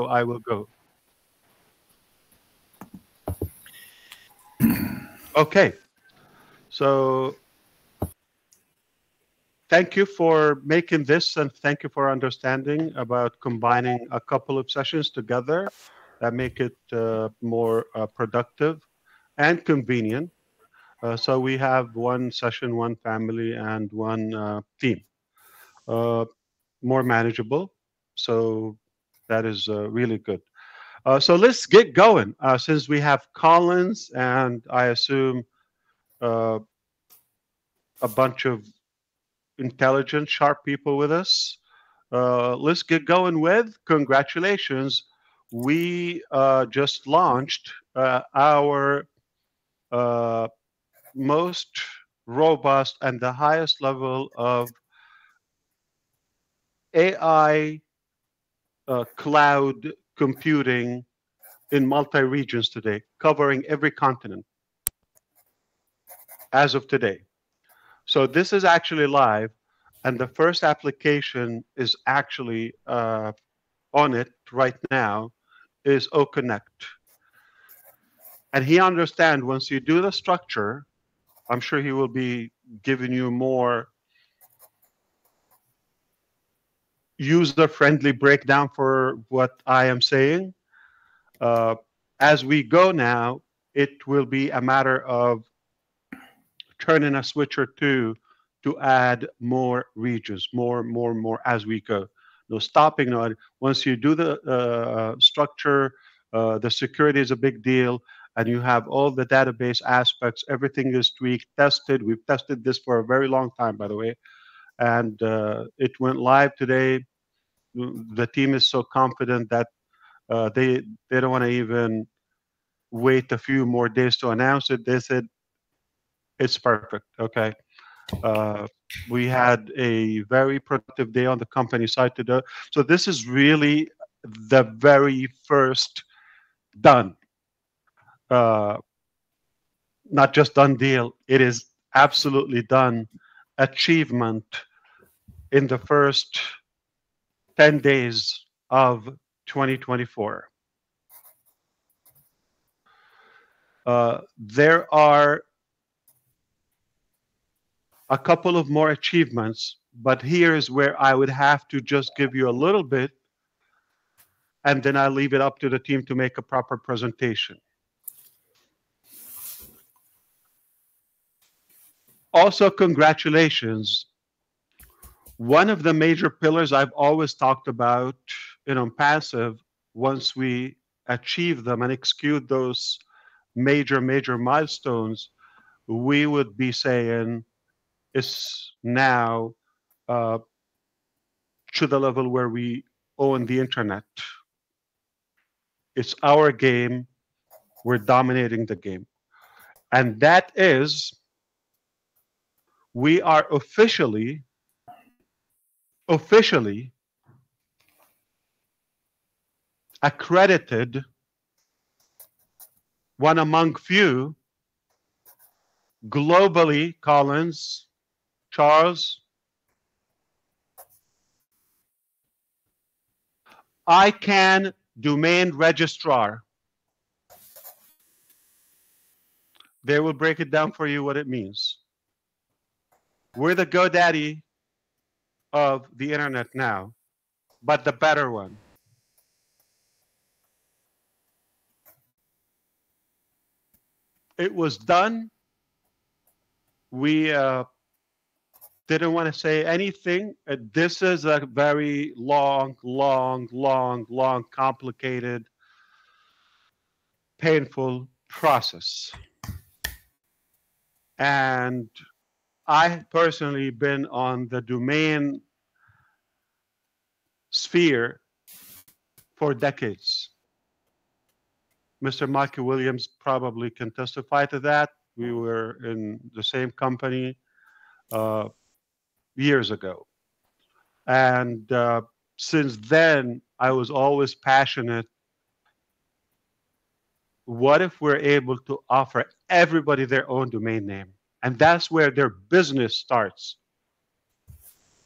I will go. Okay. So thank you for making this, and thank you for understanding about combining a couple of sessions together that make it more productive and convenient. So we have one session, one family, and one team. More manageable. So that is really good. So let's get going. Since we have Collins and I assume uh, a bunch of intelligent, sharp people with us, let's get going with congratulations. We just launched our most robust and the highest level of AI cloud computing in multi-regions today, covering every continent as of today. So this is actually live, and the first application is actually on it right now is OConnect. And he understands once you do the structure, I'm sure he will be giving you more user-friendly breakdown for what I am saying. As we go now, it will be a matter of turning a switch or two to add more regions, more as we go. No stopping. No, once you do the structure, the security is a big deal, and you have all the database aspects. Everything is tweaked, tested. We've tested this for a very long time, by the way, and it went live today. The team is so confident that they don't want to even wait a few more days to announce it. They said it's perfect. Okay. We had a very productive day on the company side today. So this is really the very first done, not just done deal. It is absolutely done achievement in the first 10 days of 2024. There are a couple of more achievements, but here is where I would have to just give you a little bit, and then I leave it up to the team to make a proper presentation. Also, congratulations. One of the major pillars I've always talked about in ONPASSIVE, once we achieve them and execute those major milestones, we would be saying is now to the level where we own the internet. It's our game. We're dominating the game. And that is, we are officially accredited, one among few, globally, Collins, Charles, ICANN domain registrar. They will break it down for you what it means. We're the GoDaddy of the internet now, but the better one. It was done. We didn't want to say anything. This is a very long, complicated, painful process. And I personally been on the domain sphere for decades. Mr. Michael Williams probably can testify to that. We were in the same company years ago. And since then, I was always passionate. What if we're able to offer everybody their own domain name? And that's where their business starts.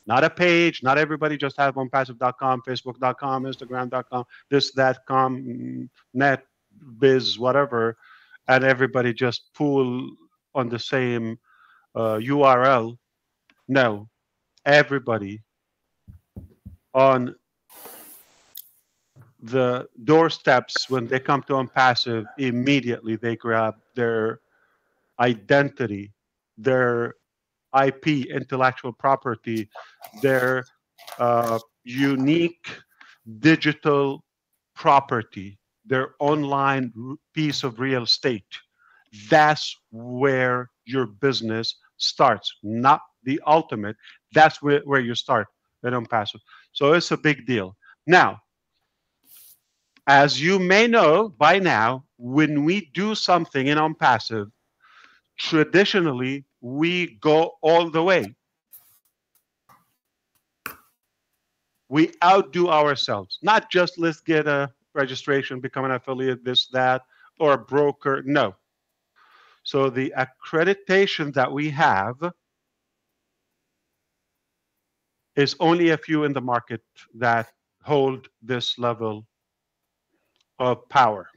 Not a page. Not everybody just have ONPASSIVE.com, Facebook.com, Instagram.com, this, that, com, net, biz, whatever, and everybody just pool on the same URL. No, everybody on the doorsteps when they come to ONPASSIVE, immediately they grab their identity, their IP, intellectual property, their unique digital property, their online piece of real estate. That's where your business starts, not the ultimate. That's where you start at ONPASSIVE. So it's a big deal. Now, as you may know by now, when we do something in ONPASSIVE, traditionally we go all the way. We outdo ourselves, not just let's get a registration, become an affiliate, this, that, or a broker. No. So the accreditation that we have is only a few in the market that hold this level of power,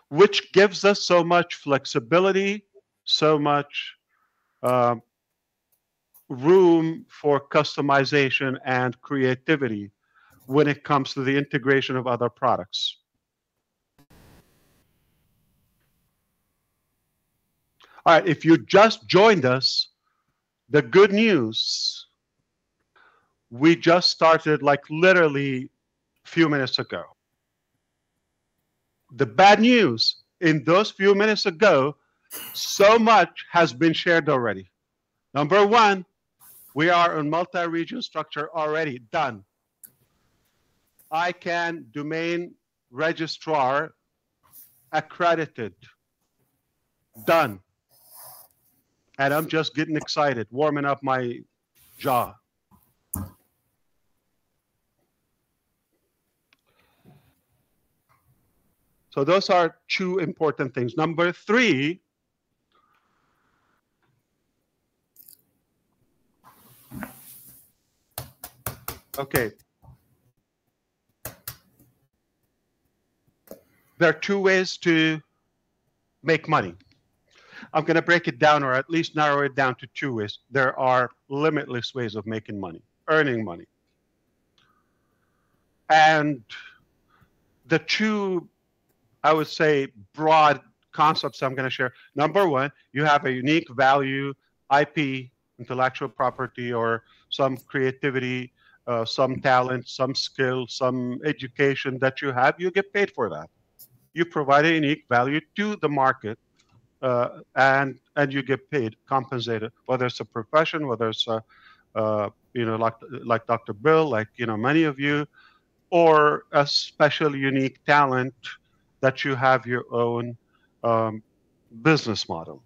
which gives us so much flexibility, so much room for customization and creativity when it comes to the integration of other products. All right, if you just joined us, the good news, we just started like literally a few minutes ago. The bad news, in those few minutes ago, so much has been shared already. Number one, we are on multi-region structure already, done. ICANN domain registrar accredited, done. And I'm just getting excited, warming up my jaw. So those are two important things. Number three, okay. There are two ways to make money. I'm going to break it down, or at least narrow it down to two ways. There are limitless ways of making money, earning money. And the two, I would say, broad concepts I'm going to share. Number one, you have a unique value, IP, intellectual property, or some creativity, some talent, some skill, some education that you have, you get paid for that. You provide a unique value to the market, and you get paid, compensated, whether it's a profession, whether it's a, like Dr. Bill, like many of you, or a special unique talent that you have your own business model.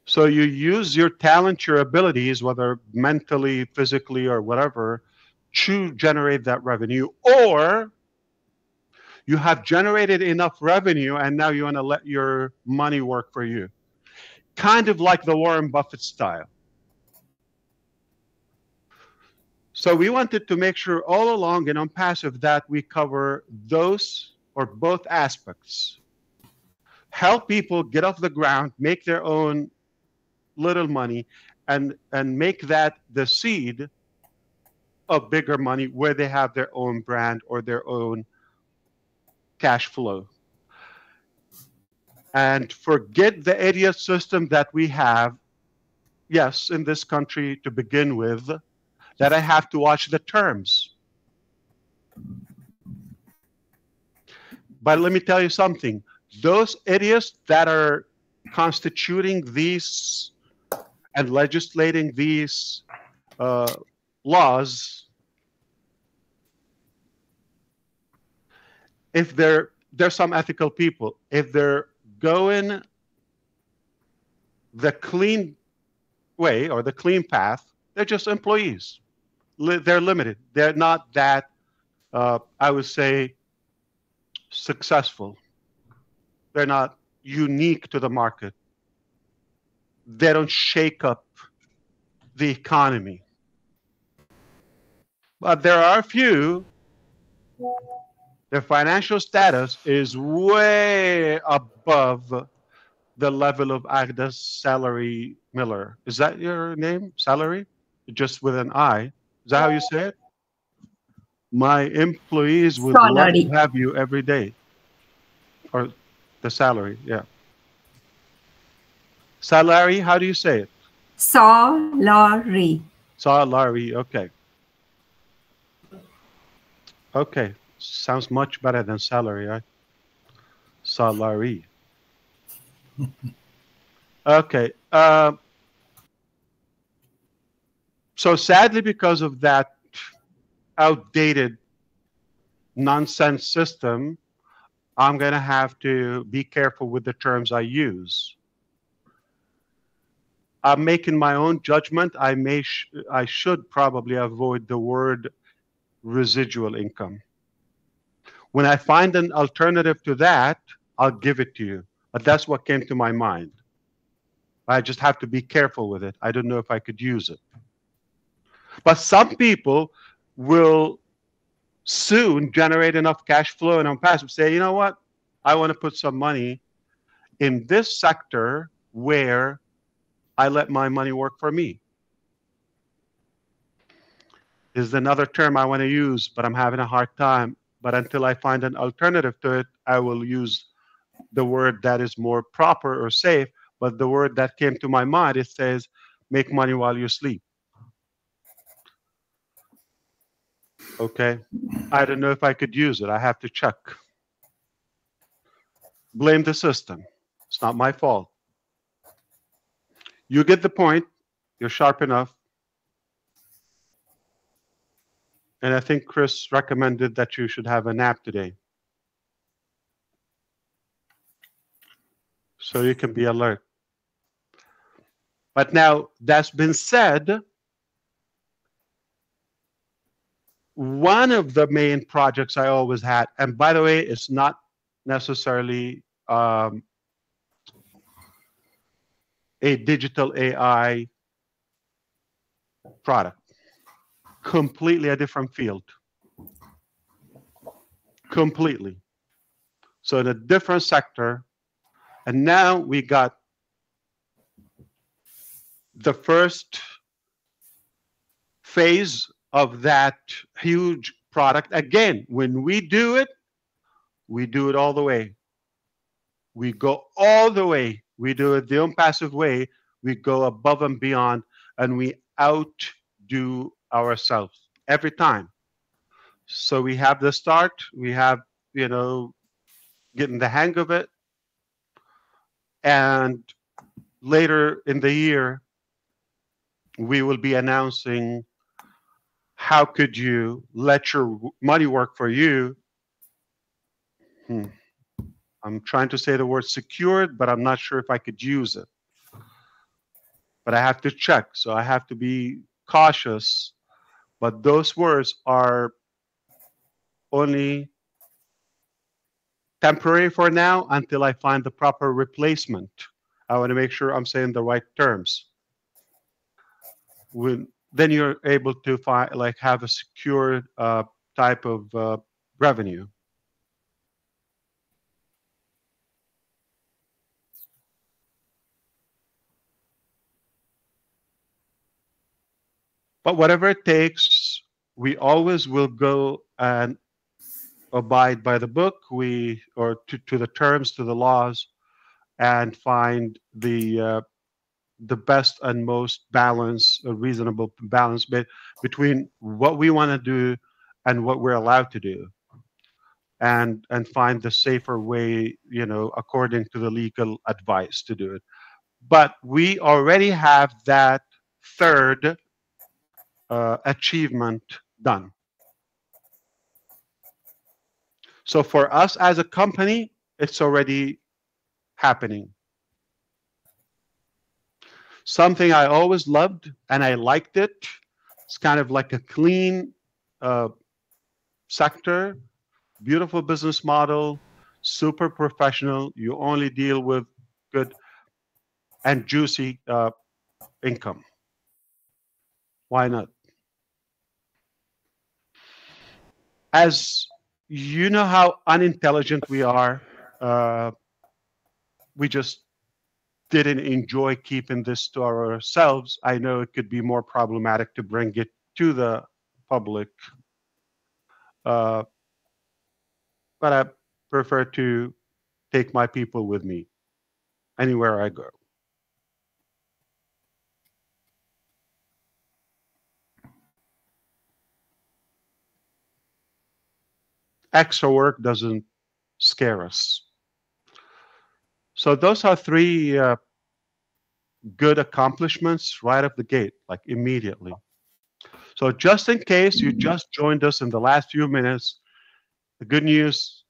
So you use your talent, your abilities, whether mentally, physically, or whatever, to generate that revenue, or you have generated enough revenue and now you want to let your money work for you. Kind of like the Warren Buffett style. So we wanted to make sure all along in ONPASSIVE that we cover those or both aspects. Help people get off the ground, make their own little money, and make that the seed of bigger money where they have their own brand or their own cash flow. And forget the idiot system that we have, yes, in this country to begin with, that I have to watch the terms. But let me tell you something. Those idiots that are constituting these and legislating these laws, if they're some ethical people, if they're going the clean way or the clean path, they're just employees. They're limited. They're not that, I would say, successful. They're not unique to the market. they don't shake up the economy. But there are a few, their financial status is way above the level of Agda's Salary Miller. Is that your name? Salary? Just with an I. Is that how you say it? My employees would love to Salary. have you every day. Or the salary, yeah. Salary, how do you say it? Salary. Salary, okay. Okay, sounds much better than salary, right? Salary. Okay. So sadly, because of that outdated nonsense system, I'm going to have to be careful with the terms I use. I'm making my own judgment. I should probably avoid the word residual income. When I find an alternative to that, I'll give it to you. But that's what came to my mind. I just have to be careful with it. I don't know if I could use it. But some people will soon generate enough cash flow and on passive say, you know what? I want to put some money in this sector where I let my money work for me. This is another term I want to use, but I'm having a hard time. But until I find an alternative to it, I will use the word that is more proper or safe. But the word that came to my mind, it says, make money while you sleep. Okay. I don't know if I could use it. I have to check. Blame the system. It's not my fault. You get the point. You're sharp enough. And I think Chris recommended that you should have a nap today, so you can be alert. But now, that's been said, one of the main projects I always had, and by the way, it's not necessarily a digital AI product, completely a different field, completely. So in a different sector, and now we got the first phase of that huge product. Again, when we do it all the way. We go all the way. We do it the ONPASSIVE way. We go above and beyond, and we outdo ourselves every time. So we have the start. We have, getting the hang of it. And later in the year, we will be announcing how could you let your money work for you. I'm trying to say the word secured, but I'm not sure if I could use it. But I have to check, so I have to be cautious. But those words are only temporary for now until I find the proper replacement. I want to make sure I'm saying the right terms. Then you're able to find, have a secure type of revenue. But whatever it takes, we always will go and abide by the book, or to the terms, to the laws, and find the best and most balanced, reasonable balance between what we want to do and what we're allowed to do, and find the safer way, according to the legal advice to do it. But we already have that third achievement done. So for us as a company, it's already happening. Something I always loved, and I liked it. It's kind of like a clean sector, beautiful business model, super professional. You only deal with good. and juicy income. Why not? As you know how unintelligent we are, we just didn't enjoy keeping this to ourselves. I know it could be more problematic to bring it to the public, uh, but I prefer to take my people with me anywhere I go. Extra work doesn't scare us. So those are three good accomplishments right off the gate, like immediately. So just in case you just joined us in the last few minutes, the good news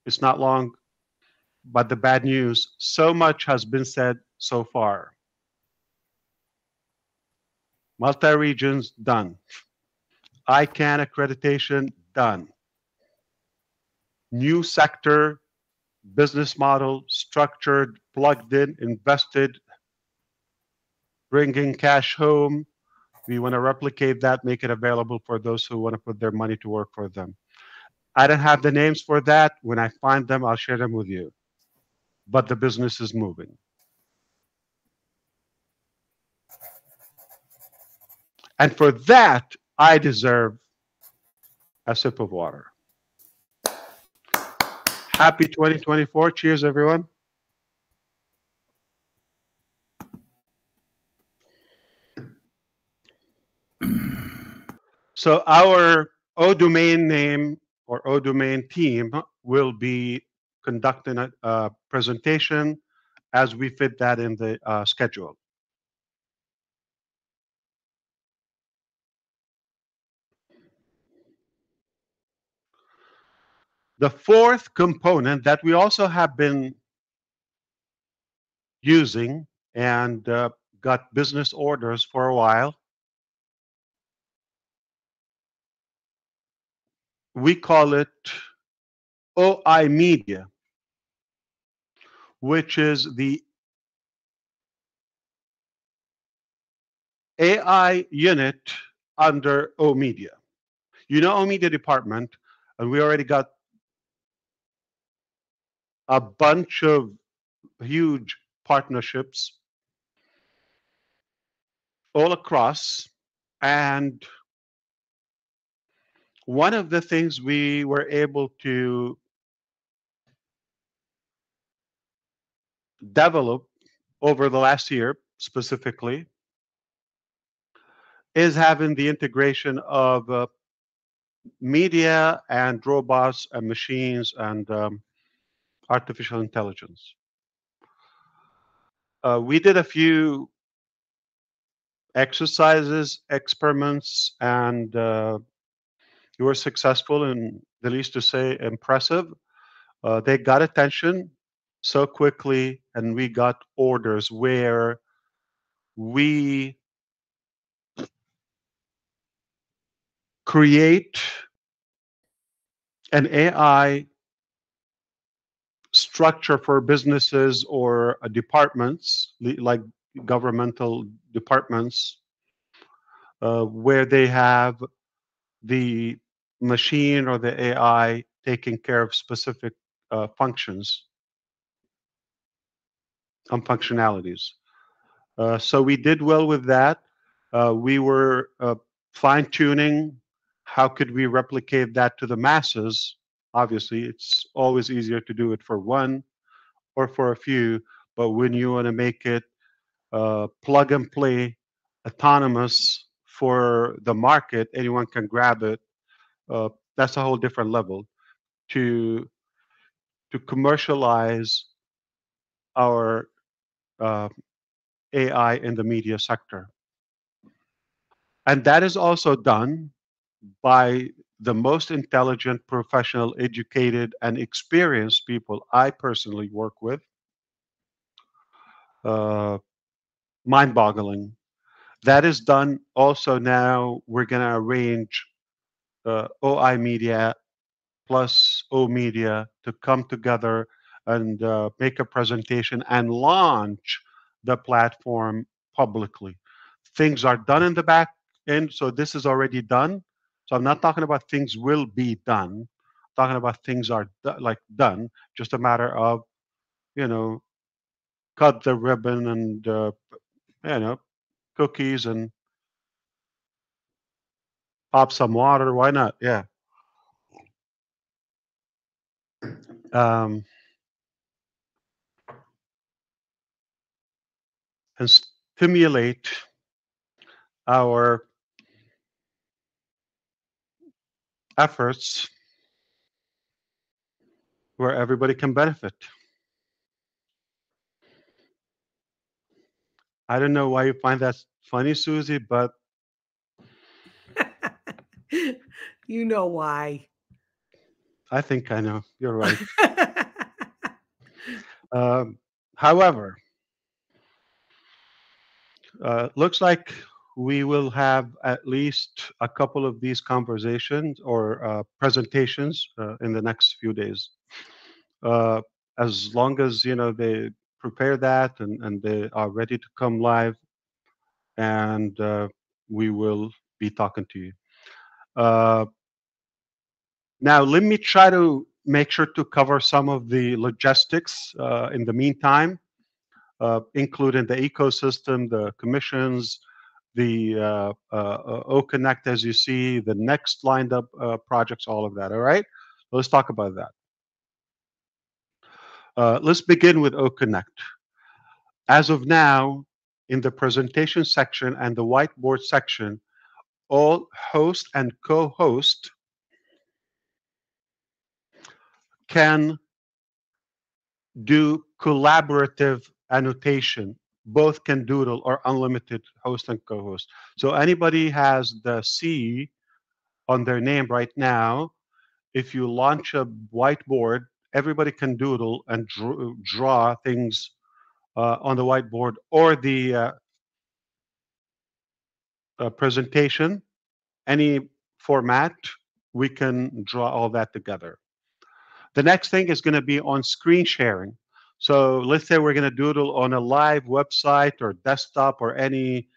is not long, but the bad news, so much has been said so far. Multi-regions, done. ICANN accreditation, done. New sector, business model, structured, plugged in, invested, bringing cash home. We want to replicate that, make it available for those who want to put their money to work for them. I don't have the names for that. When I find them, I'll share them with you. But the business is moving. And for that, I deserve a sip of water. Happy 2024. Cheers, everyone. So our O domain name or O domain team will be conducting a presentation as we fit that in the schedule. The fourth component that we also have been using and got business orders for a while, we call it OI Media, which is the AI unit under O Media. You know O Media department, and we already got a bunch of huge partnerships all across. And one of the things we were able to develop over the last year specifically is having the integration of media and robots and machines and artificial intelligence. We did a few exercises, experiments, and we were successful, and the least to say impressive. They got attention so quickly, and we got orders where we create an AI structure for businesses or departments, like governmental departments, where they have the machine or the AI taking care of specific functions and functionalities. So we did well with that. We were fine-tuning how could we replicate that to the masses. Obviously, it's always easier to do it for one or for a few, but when you want to make it plug and play, autonomous for the market, anyone can grab it. That's a whole different level to commercialize our AI in the media sector. And that is also done by the most intelligent, professional, educated, and experienced people I personally work with. Mind-boggling. That is done also now. We're going to arrange OI Media plus O Media to come together and make a presentation and launch the platform publicly. Things are done in the back end, so this is already done. So I'm not talking about things will be done. I'm talking about things are like done. Just a matter of, you know, cut the ribbon and you know, cookies and pop some water. Why not? Yeah. Um, and stimulate our efforts where everybody can benefit. I don't know why you find that funny, Susie, but You know why. I think I know. You're right. Um, However, looks like we will have at least a couple of these conversations or presentations in the next few days. Uh, as long as they prepare that and they are ready to come live, and we will be talking to you. Uh, Now, let me try to make sure to cover some of the logistics in the meantime, including the ecosystem, the commissions, the OConnect, as you see, the next lined up projects, all of that. All right, let's talk about that. Let's begin with OConnect. As of now, in the presentation section and the whiteboard section, all host and co-host can do collaborative annotation. Both can doodle or unlimited host and co-host. So anybody has the C on their name right now, if you launch a whiteboard, everybody can doodle and draw things on the whiteboard or the presentation, any format, we can draw all that together. The next thing is going to be on screen sharing. So let's say we're going to doodle on a live website or desktop or any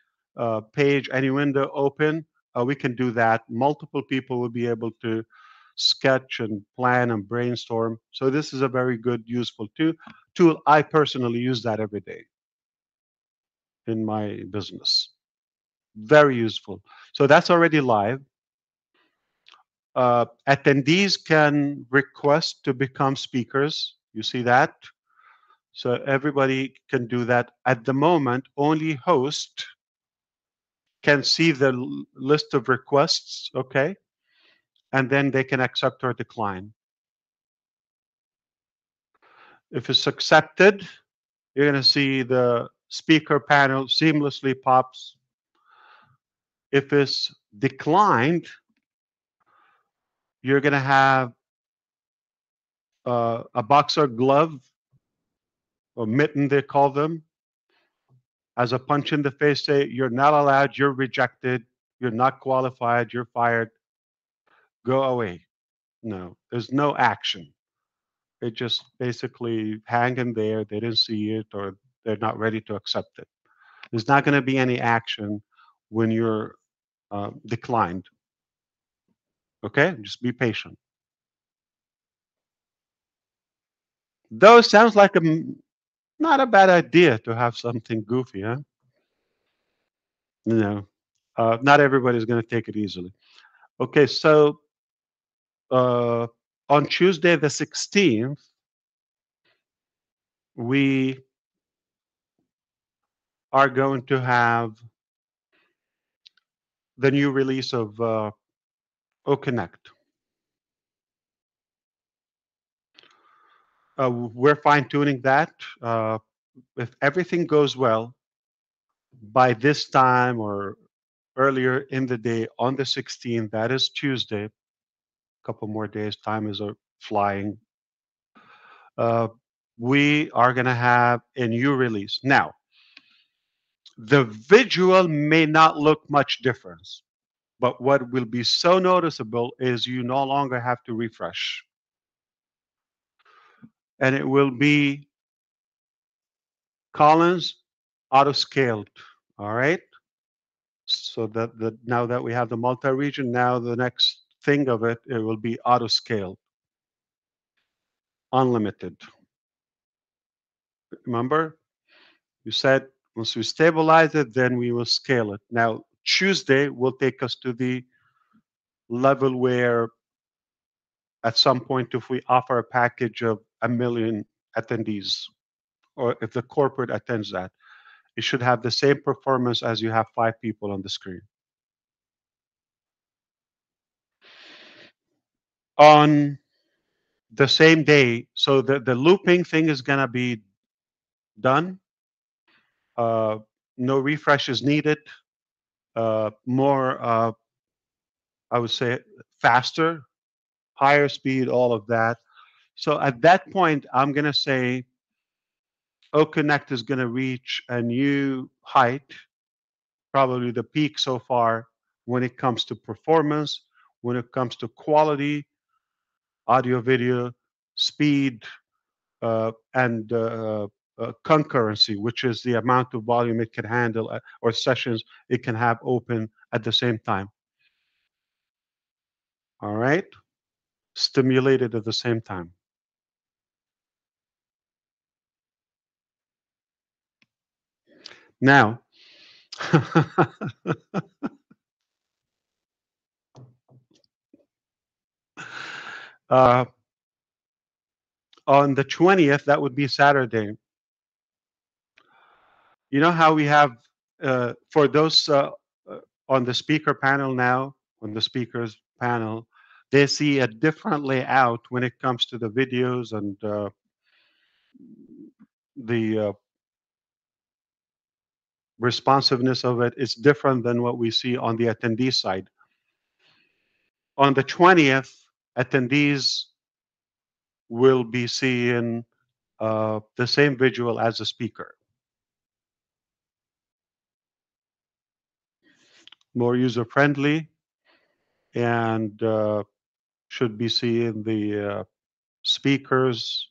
page, any window open. We can do that. Multiple people will be able to sketch and plan and brainstorm. So this is a very good, useful tool. I personally use that every day in my business. Very useful. So that's already live. Attendees can request to become speakers. You see that? So everybody can do that. At the moment, only host can see the list of requests, okay? And then they can accept or decline. If it's accepted, you're going to see the speaker panel seamlessly pops. If it's declined, you're going to have a boxer glove or mitten, they call them, as a punch in the face, say, you're not allowed, you're rejected, you're not qualified, you're fired, go away. No, there's no action. It just basically hanging there. They didn't see it or they're not ready to accept it. There's not going to be any action when you're declined. Okay, just be patient. Though it sounds like not a bad idea to have something goofy, huh? You know, not everybody's going to take it easily. Okay, so on Tuesday the 16th, we are going to have the new release of OConnect. We're fine tuning that. If everything goes well, by this time or earlier in the day on the 16th, that is Tuesday, a couple more days, time is flying. Uh, we are going to have a new release. Now, the visual may not look much difference, but what will be so noticeable is you no longer have to refresh. And it will be Collins, auto-scaled. All right. So that now that we have the multi-region, now the next thing of it, it will be auto-scaled, unlimited. Remember, you said once we stabilize it, then we will scale it. Now, Tuesday will take us to the level where at some point, if we offer a package of 1 million attendees, or if the corporate attends that, it should have the same performance as you have 5 people on the screen. On the same day, so the looping thing is going to be done. Uh, no refresh is needed. More, I would say, faster, higher speed, all of that. So at that point, I'm going to say OConnect is going to reach a new height, probably the peak so far when it comes to performance, when it comes to quality, audio, video, speed, and concurrency, which is the amount of volume it can handle or sessions it can have open at the same time. All right? Stimulated at the same time. Now, uh, on the 20th, that would be Saturday. You know how we have, for those on the speaker panel now, on the speakers panel, they see a different layout when it comes to the videos and the responsiveness of it. It's different than what we see on the attendee side. On the 20th, attendees will be seeing the same visual as the speaker. More user-friendly, and should be seeing the speakers.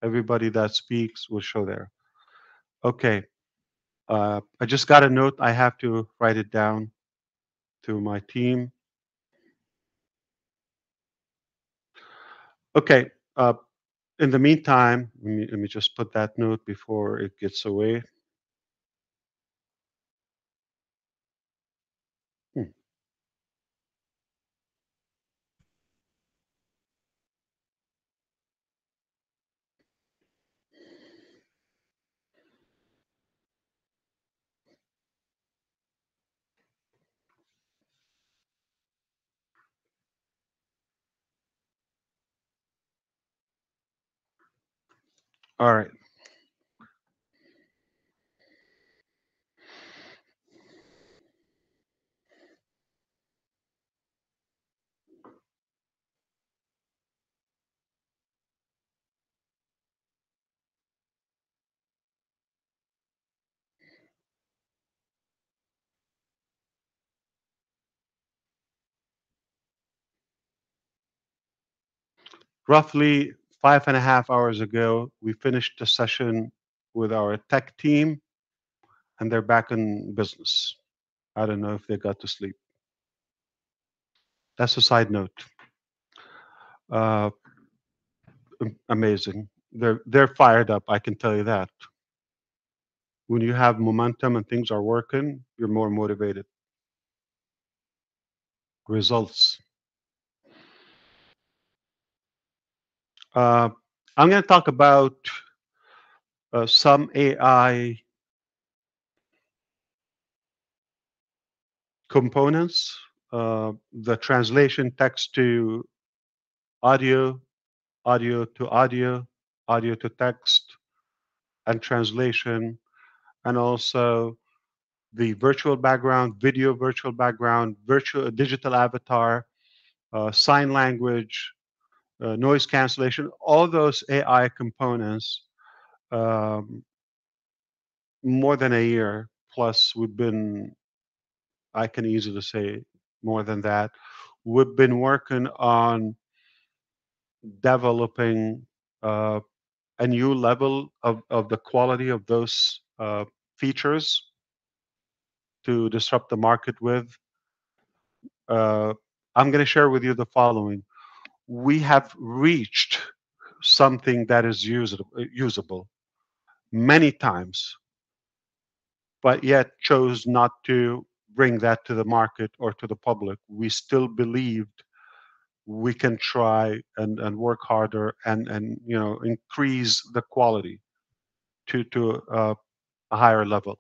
Everybody that speaks will show there. Okay. I just got a note. I have to write it down to my team. Okay. In the meantime, let me just put that note before it gets away. Hmm. All right. Roughly 5.5 hours ago, we finished the session with our tech team, and they're back in business. I don't know if they got to sleep. That's a side note. Uh, Amazing. They're fired up. I can tell you that. When you have momentum and things are working, you're more motivated. Results. Uh, I'm going to talk about some AI components, the translation text to audio, audio to audio, audio to text, and translation, and also the virtual background, video virtual background, virtual digital avatar, sign language, noise cancellation, all those AI components. Um, More than a year plus, we've been, I can easily say more than that. We've been working on developing a new level of the quality of those features to disrupt the market with. Uh, I'm going to share with you the following. We have reached something that is usable many times, but yet chose not to bring that to the market or to the public. We still believed we can try and work harder and increase the quality to a higher level.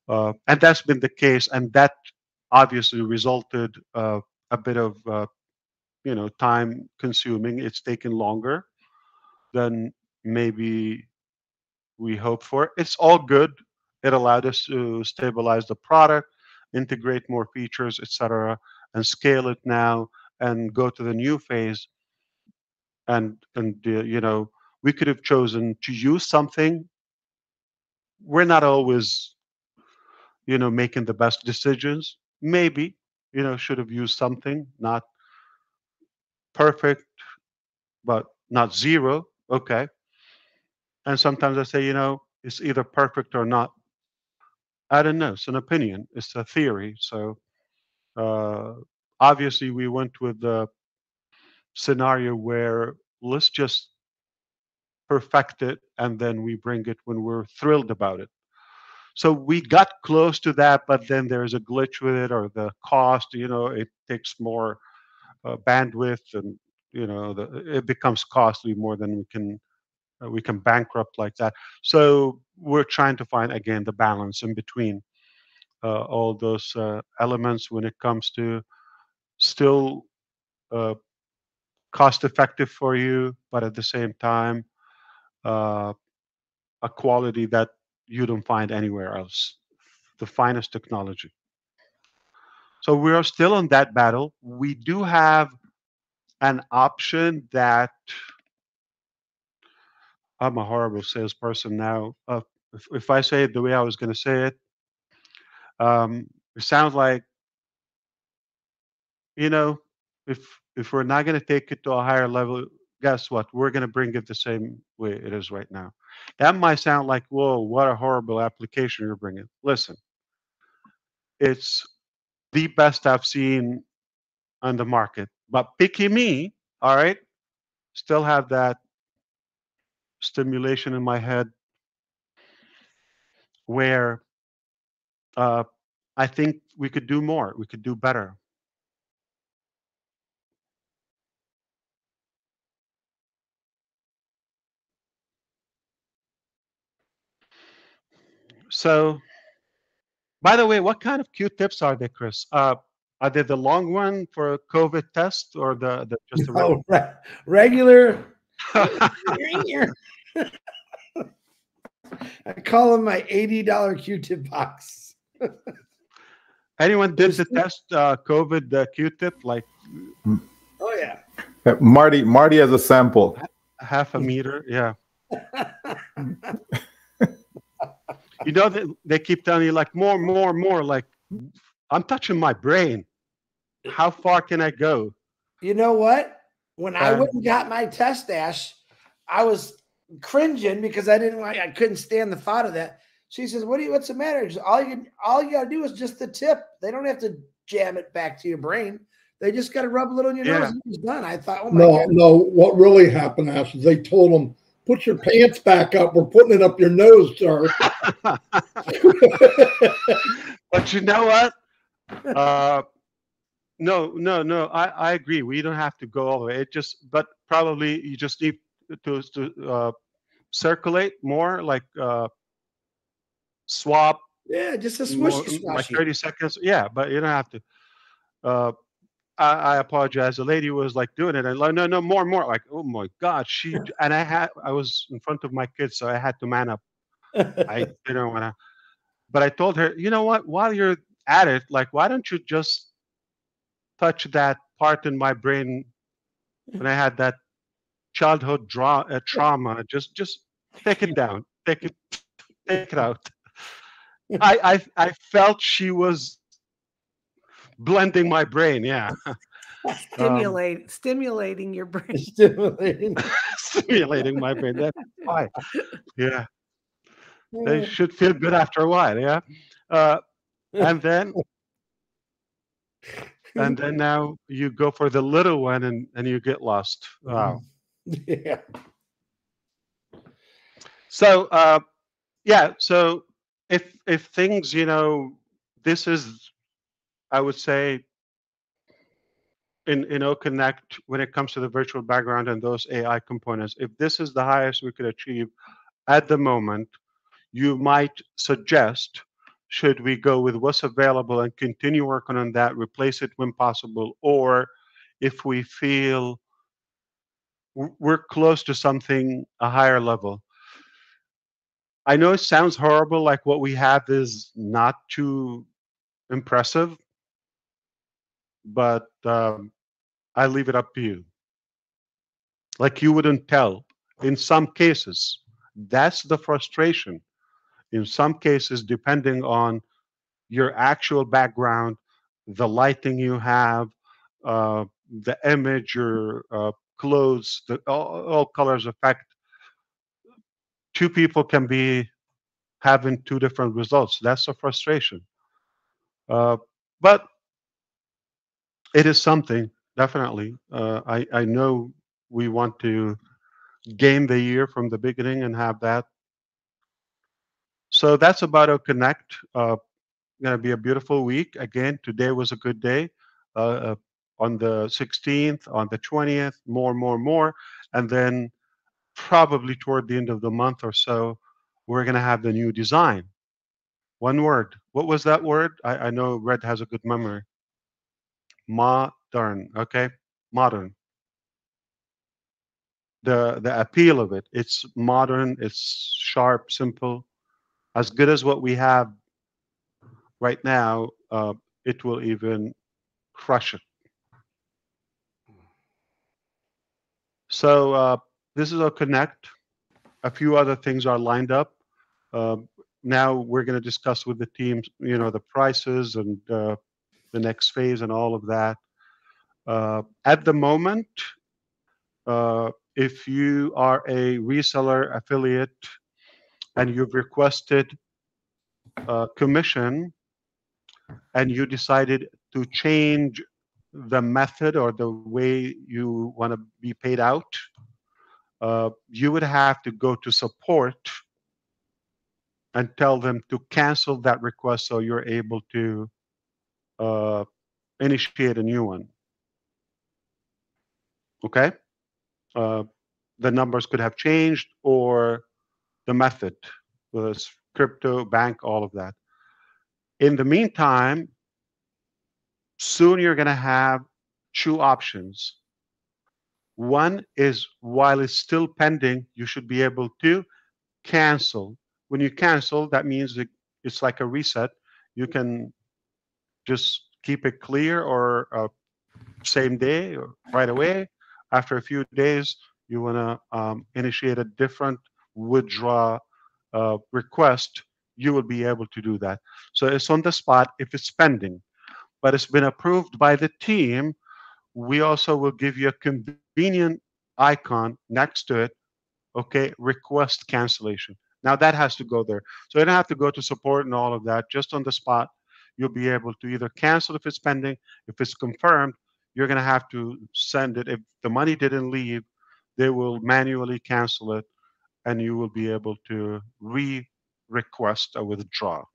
And that's been the case, and that obviously resulted a bit of time consuming. It's taken longer than maybe we hoped for. It's all good. It allowed us to stabilize the product, integrate more features, etc., and scale it now and go to the new phase. And we could have chosen to use something. We're not always making the best decisions. Maybe should have used something not perfect, but not zero. Okay. And sometimes I say, it's either perfect or not. I don't know. It's an opinion. It's a theory. So uh, obviously, we went with the scenario where let's just perfect it and then we bring it when we're thrilled about it. So we got close to that, but then there's a glitch with it or the cost. It takes more bandwidth, and it becomes costly more than we can bankrupt like that. So we're trying to find again the balance in between all those elements when it comes to still uh, cost effective for you, but at the same time uh, a quality that you don't find anywhere else. The finest technology. So we are still on that battle. We do have an option that I'm a horrible salesperson now. If I say it the way I was going to say it, it sounds like you know, if we're not going to take it to a higher level, guess what? We're going to bring it the same way it is right now. That might sound like, whoa, what a horrible application you're bringing. Listen, it's the best I've seen on the market. But picky me, all right, still have that stimulation in my head where uh, I think we could do more. We could do better. So, by the way, what kind of Q-tips are they, Chris? Are they the long one for a COVID test or the just a regular? Oh, regular. I call them my $80 Q-tip box. Anyone did the test COVID Q-tip like? Oh yeah. Marty has a sample. Half a meter, yeah. They keep telling you like more, more, more. Like I'm touching my brain. How far can I go? You know what? When I went and got my test, Ash, I was cringing because I couldn't stand the thought of that. She says, what's the matter? Says, all you gotta do is just the tip. They don't have to jam it back to your brain. They just got to rub a little in your nose and it's done. I thought, oh my God. No, what really happened, Ash, is they told them, put your pants back up. We're putting it up your nose, sir. But you know what? No. I agree. We don't have to go all the way. But probably you just need to circulate more, like swap. Yeah, just a swishy, like 30 seconds. Yeah, but you don't have to. I apologize. The lady was like doing it, and like, no, more. Like, oh my God, and I was in front of my kids, so I had to man up. I didn't want to, but I told her, you know what? While you're at it, like, why don't you just touch that part in my brain when I had that childhood trauma? Just take it down, take it out. I felt she was blending my brain. Yeah. Stimulating your brain. Stimulating my brain. That's why. Yeah. They should feel good after a while, yeah. And then now you go for the little one and you get lost. Wow. Yeah. So yeah, so if things, this is, I would say, in OConnect, when it comes to the virtual background and those AI components, if this is the highest we could achieve at the moment, you might suggest, should we go with what's available and continue working on that, replace it when possible, or if we feel we're close to something a higher level. I know it sounds horrible, like what we have is not too impressive, but I leave it up to you. Like, you wouldn't tell. In some cases, that's the frustration. In some cases, depending on your actual background, the lighting you have, the image, your clothes, all colors affect. Two people can be having two different results. That's a frustration. Uh, but it is something, definitely. I know we want to game the year from the beginning and have that. So that's about our Connect. Going to be a beautiful week. Again, today was a good day. On the 16th, on the 20th, more. And then probably toward the end of the month or so, we're going to have the new design. One word. What was that word? I know Red has a good memory. Modern. Okay. Modern. The appeal of it. It's modern. It's sharp, simple. As good as what we have right now. It will even crush it. So this is a Connect. A few other things are lined up. Uh, Now we're going to discuss with the teams, the prices and the next phase and all of that. At the moment, if you are a reseller affiliate and you've requested commission and you decided to change the method or the way you want to be paid out, you would have to go to support and tell them to cancel that request so you're able to uh, initiate a new one. Okay? Uh, the numbers could have changed or the method, whether it's crypto, bank, all of that. In the meantime, soon you're going to have two options. One is, while it's still pending, you should be able to cancel. When you cancel, that means it's like a reset. You can just keep it clear or same day or right away. After a few days, you want to initiate a different withdraw request, you will be able to do that. So it's on the spot if it's pending, but it's been approved by the team. We also will give you a convenient icon next to it. Okay, request cancellation. Now that has to go there. So you don't have to go to support and all of that. Just on the spot, you'll be able to either cancel if it's pending. If it's confirmed, you're going to have to send it. If the money didn't leave, they will manually cancel it and you will be able to request a withdrawal.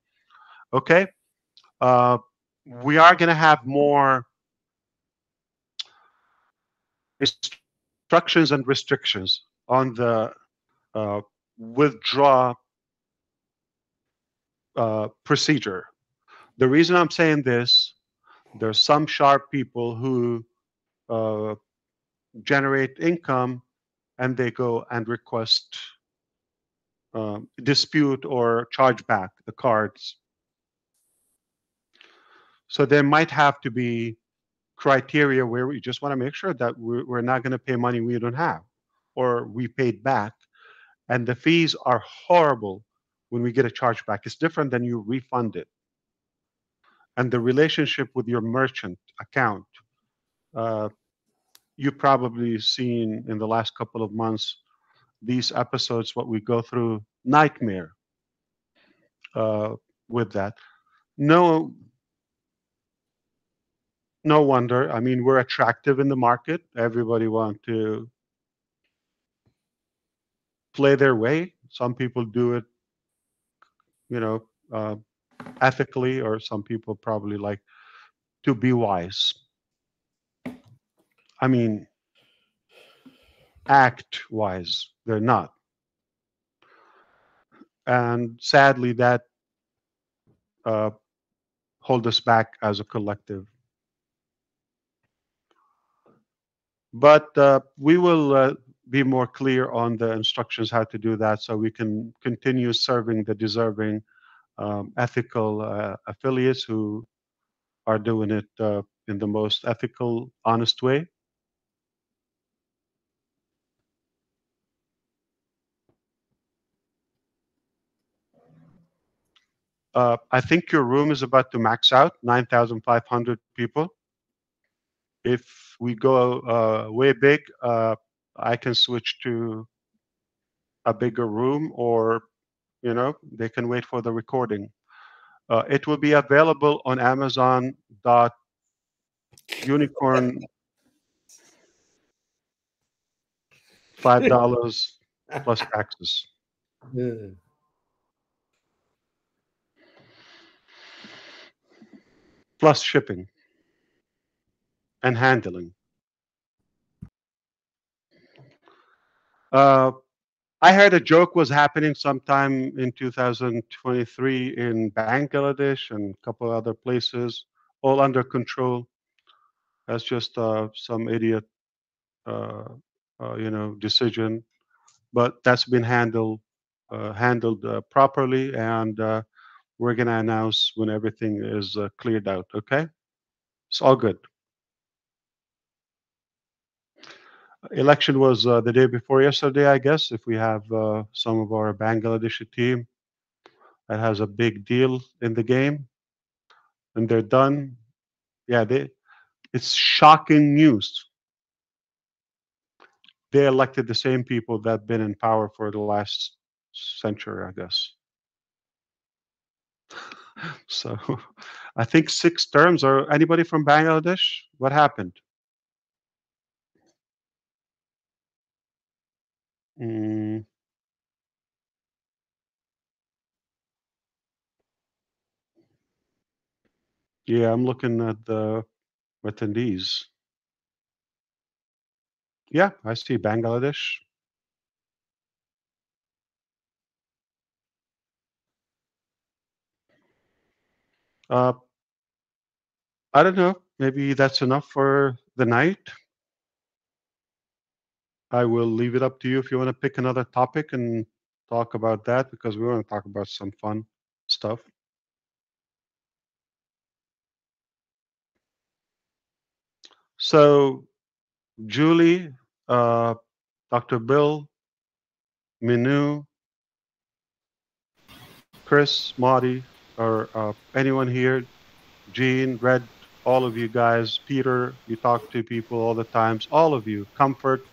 Okay? Uh, we are going to have more instructions and restrictions on the withdraw procedure. The reason I'm saying this, there's some sharp people who uh, generate income and they go and request dispute or charge back the cards. So there might have to be criteria where we just want to make sure that we're not going to pay money we don't have or we paid back. And the fees are horrible when we get a chargeback. It's different than you refund it. And the relationship with your merchant account, you've probably seen in the last couple of months, these episodes, what we go through, nightmare. with that. No wonder. I mean, we're attractive in the market. Everybody want to play their way. Some people do it, you know, ethically, or some people probably like to be wise. I mean, act wise. They're not. And sadly, that hold us back as a collective. But we will be more clear on the instructions how to do that, so we can continue serving the deserving ethical affiliates who are doing it in the most ethical, honest way. I think your room is about to max out, 9,500 people. If we go way big, I can switch to a bigger room, or they can wait for the recording. It will be available on Amazon.unicorn, $5 plus taxes. Plus shipping and handling. I heard a joke was happening sometime in 2023 in Bangladesh and a couple other places, all under control. That's just some idiot, decision, but that's been handled properly, and we're gonna announce when everything is cleared out. Okay, it's all good. Election was the day before yesterday, I guess. If we have some of our Bangladeshi team that has a big deal in the game, and they're done. Yeah, it's shocking news. They elected the same people that have been in power for the last century, I guess. So I think 6 terms. Or anybody from Bangladesh? What happened? Yeah, I'm looking at the attendees. Yeah, I see Bangladesh. I don't know. Maybe that's enough for the night. I will leave it up to you if you want to pick another topic and talk about that, because we want to talk about some fun stuff. So, Julie, Dr. Bill, Minu, Chris, Marty, or anyone here, Gene, Red, all of you guys, Peter, you talk to people all the times, all of you, Comfort,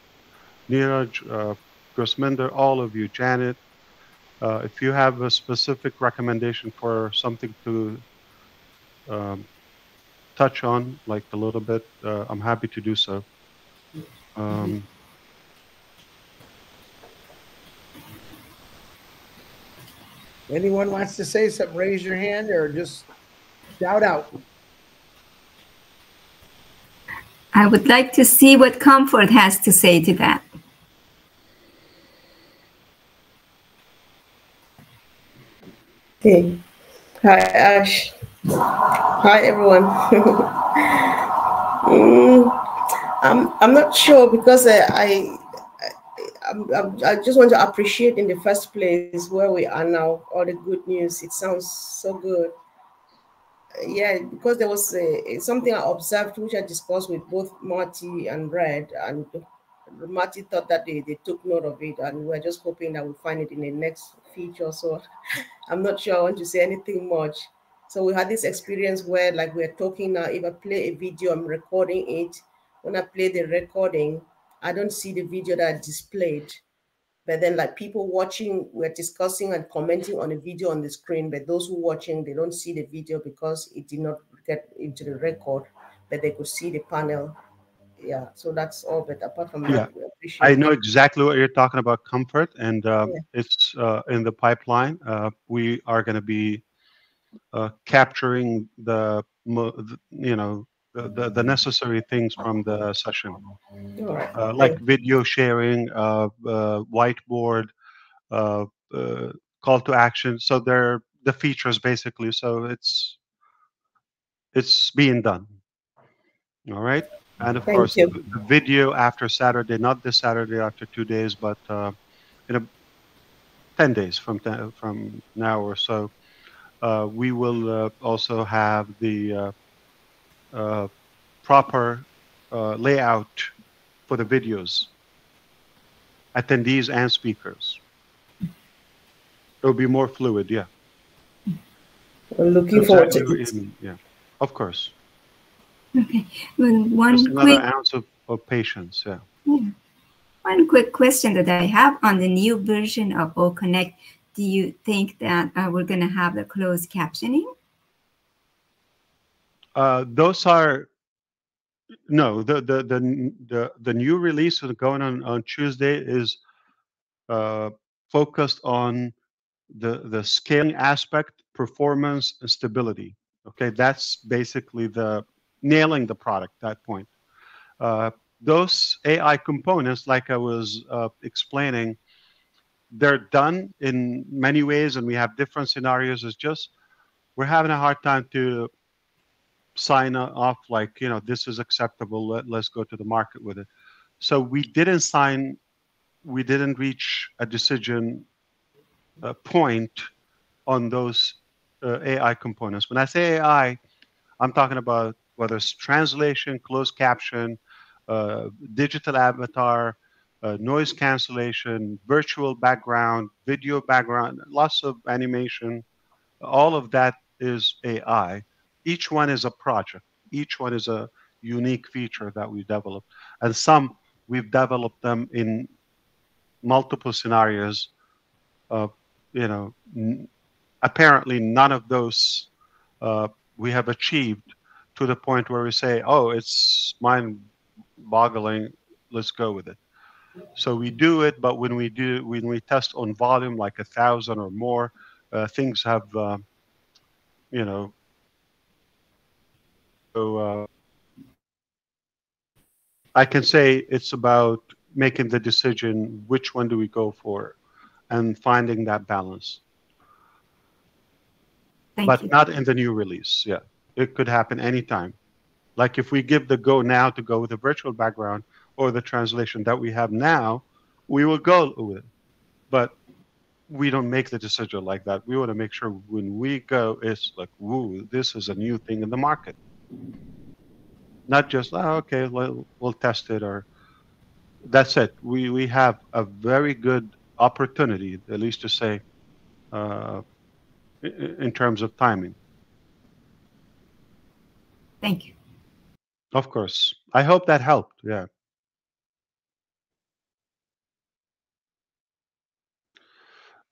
Neeraj, Grossminder, all of you, Janet, if you have a specific recommendation for something to touch on, like a little bit, I'm happy to do so. Anyone wants to say something, raise your hand or just shout out. I would like to see what Comfort has to say to that. Okay. Hi, Ash. Hi, everyone. I'm not sure, because I just want to appreciate in the first place where we are now, all the good news. It sounds so good. Yeah, because there was something I observed, which I discussed with both Marty and Red, and Marty thought that they took note of it, and we're just hoping that we'll find it in the next feature. So I'm not sure I want to say anything much. So we had this experience where, like we're talking now, if I play a video, I'm recording it. When I play the recording, I don't see the video that I displayed. But then like people watching, we're discussing and commenting on a video on the screen, but those who are watching, they don't see the video because it did not get into the record, but they could see the panel. Yeah, so that's all. But apart from Yeah, that, we I appreciate know it. exactly what you're talking about, comfort, and Yeah. it's in the pipeline. We are going to be capturing the necessary things from the session, All right. like video sharing, whiteboard, uh, call to action. So they're the features basically. So it's being done. All right. And of Thank course, you. the video after Saturday, not this Saturday, after 2 days, but in 10 days from now or so, we will also have the proper layout for the videos, attendees and speakers. It'll be more fluid, yeah. We're looking forward to Exactly, it. yeah, of course. Okay. Well, Just another ounce of patience, yeah. One quick question that I have on the new version of O Connect. Do you think that we're going to have the closed captioning? Those are no, the new release going on Tuesday is focused on the scaling aspect, performance, and stability. Okay, that's basically the nailing the product at that point. Those AI components, like I was explaining, they're done in many ways, and we have different scenarios. It's just we're having a hard time to sign off like, this is acceptable. Let's go to the market with it. So we didn't reach a decision point on those AI components. When I say AI, I'm talking about whether it's translation, closed caption, digital avatar, noise cancellation, virtual background, video background, lots of animation. All of that is AI. Each one is a project. Each one is a unique feature that we developed. And some we've developed them in multiple scenarios. Apparently none of those we have achieved to the point where we say, oh, it's mind-boggling, let's go with it. So we do it, but when we test on volume, like 1,000 or more, things have, so I can say it's about making the decision, which one do we go for, and finding that balance. But not in the new release. Yeah, it could happen anytime. Like if we give the go now to go with the virtual background or the translation that we have now, we will go with it. But we don't make the decision like that. We want to make sure when we go, it's like, woo, this is a new thing in the market. Not just, oh, okay, we'll test it, or that's it. We have a very good opportunity, at least to say, in terms of timing. Thank you. Of course. I hope that helped. Yeah.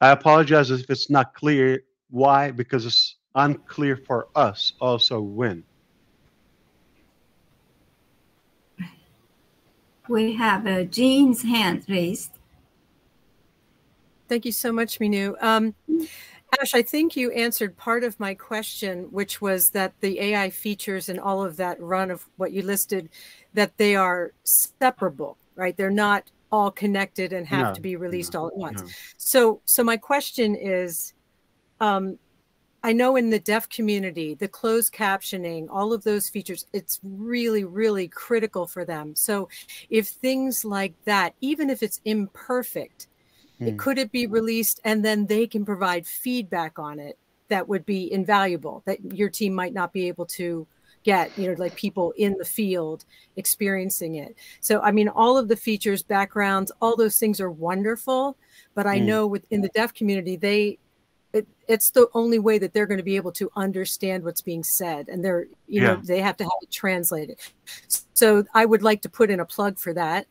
I apologize if it's not clear. Why? Because it's unclear for us also when. We have Jean's hand raised. Thank you so much, Minu. Ash, I think you answered part of my question, which was that the AI features and all of that run of what you listed, that they are separable, right? They're not all connected and have to be released all at once. So my question is, I know in the deaf community, the closed captioning, all of those features, it's really, really critical for them. So if things like that, even if it's imperfect, could it be released and then they can provide feedback on it that would be invaluable, that your team might not be able to get, like people in the field experiencing it. So, I mean, all of the features, backgrounds, all those things are wonderful, but I know within the deaf community, it's the only way that they're going to be able to understand what's being said. And they're, they have to have it translated. So I would like to put in a plug for that.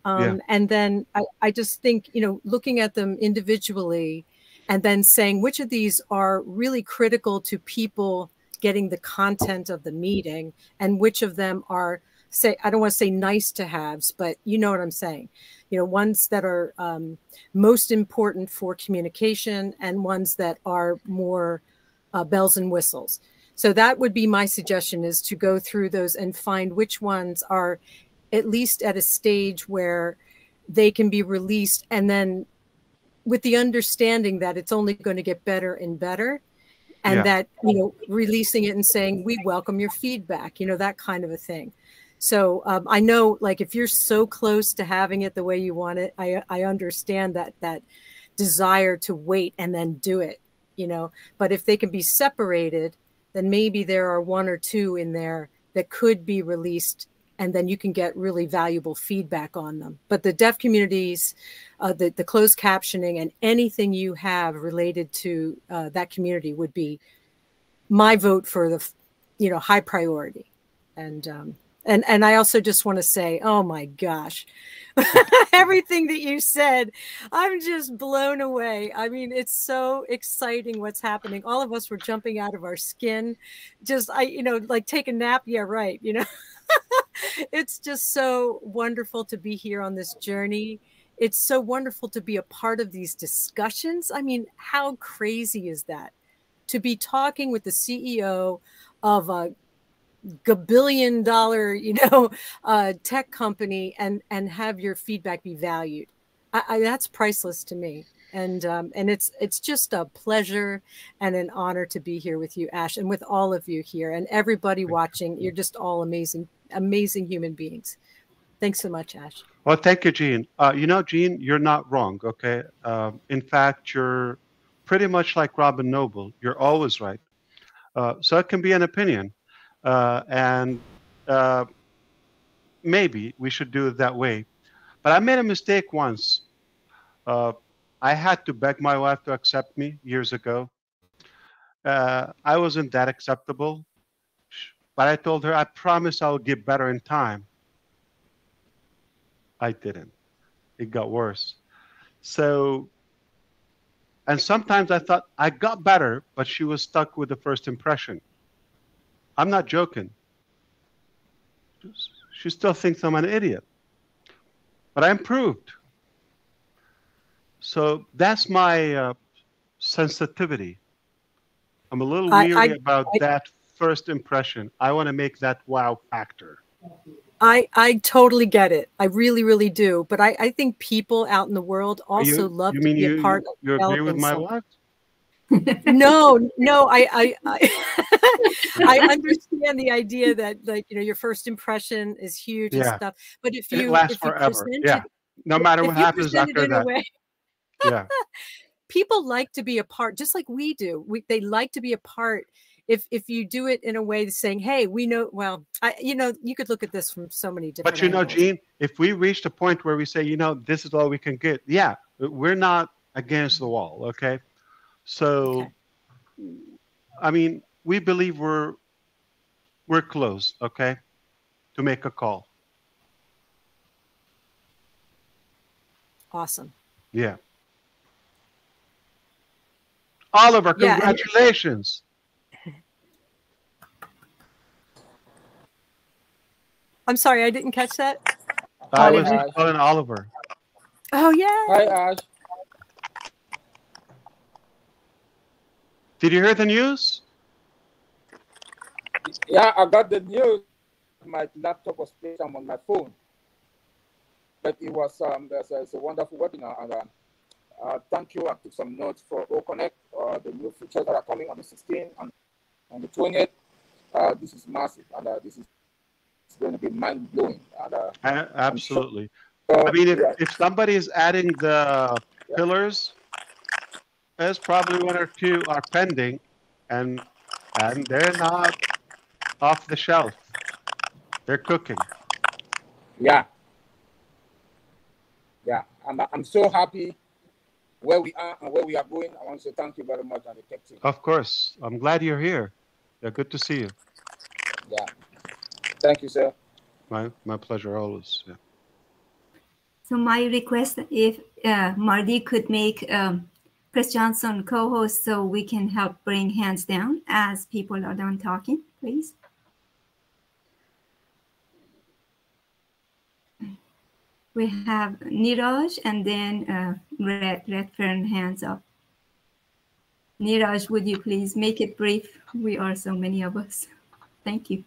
And then I just think, you know, looking at them individually and then saying which of these are really critical to people getting the content of the meeting and which of them are, say, I don't want to say nice to haves, but you know what I'm saying. You know, ones that are most important for communication and ones that are more bells and whistles. So that would be my suggestion, is to go through those and find which ones are at least at a stage where they can be released, and then with the understanding that it's only going to get better and better, and that, you know, releasing it and saying, we welcome your feedback, you know, that kind of a thing. So I know, like, if you're so close to having it the way you want it, I understand that desire to wait and then do it, you know, but if they can be separated, then maybe there are one or two in there that could be released, and then you can get really valuable feedback on them. But the deaf communities, the closed captioning, and anything you have related to that community would be my vote for the, you know, high priority. And I also just want to say, oh my gosh, everything that you said, I'm just blown away. I mean, it's so exciting what's happening. All of us were jumping out of our skin. Just, you know, like, take a nap. Yeah, right. You know, it's just so wonderful to be here on this journey. It's so wonderful to be a part of these discussions. I mean, how crazy is that? To be talking with the CEO of a $1 billion, you know, tech company, and have your feedback be valued. That's priceless to me. And it's just a pleasure and an honor to be here with you, Ash, and with all of you here and everybody watching. You're just all amazing, amazing human beings. Thanks so much, Ash. Well, thank you, Jean. You know, Jean, you're not wrong, okay? In fact, you're pretty much like Robin Noble. You're always right. So it can be an opinion. And maybe we should do it that way. But I made a mistake once. I had to beg my wife to accept me years ago. I wasn't that acceptable, but I told her, I promise I'll get better in time. I didn't. It got worse. So, and sometimes I thought I got better, but she was stuck with the first impression. I'm not joking. She still thinks I'm an idiot, but I improved. So that's my sensitivity. I'm a little weary about that first impression. I want to make that wow factor. I totally get it. I really, really do. But I think people out in the world also love to be a part of you agree with my wife? No, I I understand the idea that, like, you know, your first impression is huge and stuff. But if you forever, no matter what happens after that, people like to be a part, just like we do. They like to be a part. If you do it in a way saying, hey, we know, well, you know, you could look at this from so many different But you know, angles. Jean, if we reach the point where we say, you know, this is all we can get, we're not against the wall, okay? So, I mean, we believe we're close, okay, to make a call. Awesome. Yeah. Oliver, congratulations. I'm sorry, I didn't catch that. I was calling Oliver. Oh, yeah. Hi, Ash. Did you hear the news? Yeah, I got the news. My laptop was placed on my phone. But it was it's a wonderful webinar. And thank you. I took some notes for OConnect, the new features that are coming on the 16th and on the 20th. This is massive, and this is going to be mind-blowing. Absolutely. I mean, if somebody is adding the pillars, there's probably one or two are pending, and they're not off the shelf. They're cooking. Yeah. I'm so happy where we are and where we are going. I want to say thank you very much, and the tech team. Of course. I'm glad you're here. Yeah, good to see you. Yeah. Thank you, sir. My pleasure always. Yeah. So my request, if Marty could make Chris Johnson co-host so we can help bring hands down as people are done talking, please. We have Niraj and then Redfern hands up. Niraj, would you please make it brief? We are so many of us. Thank you.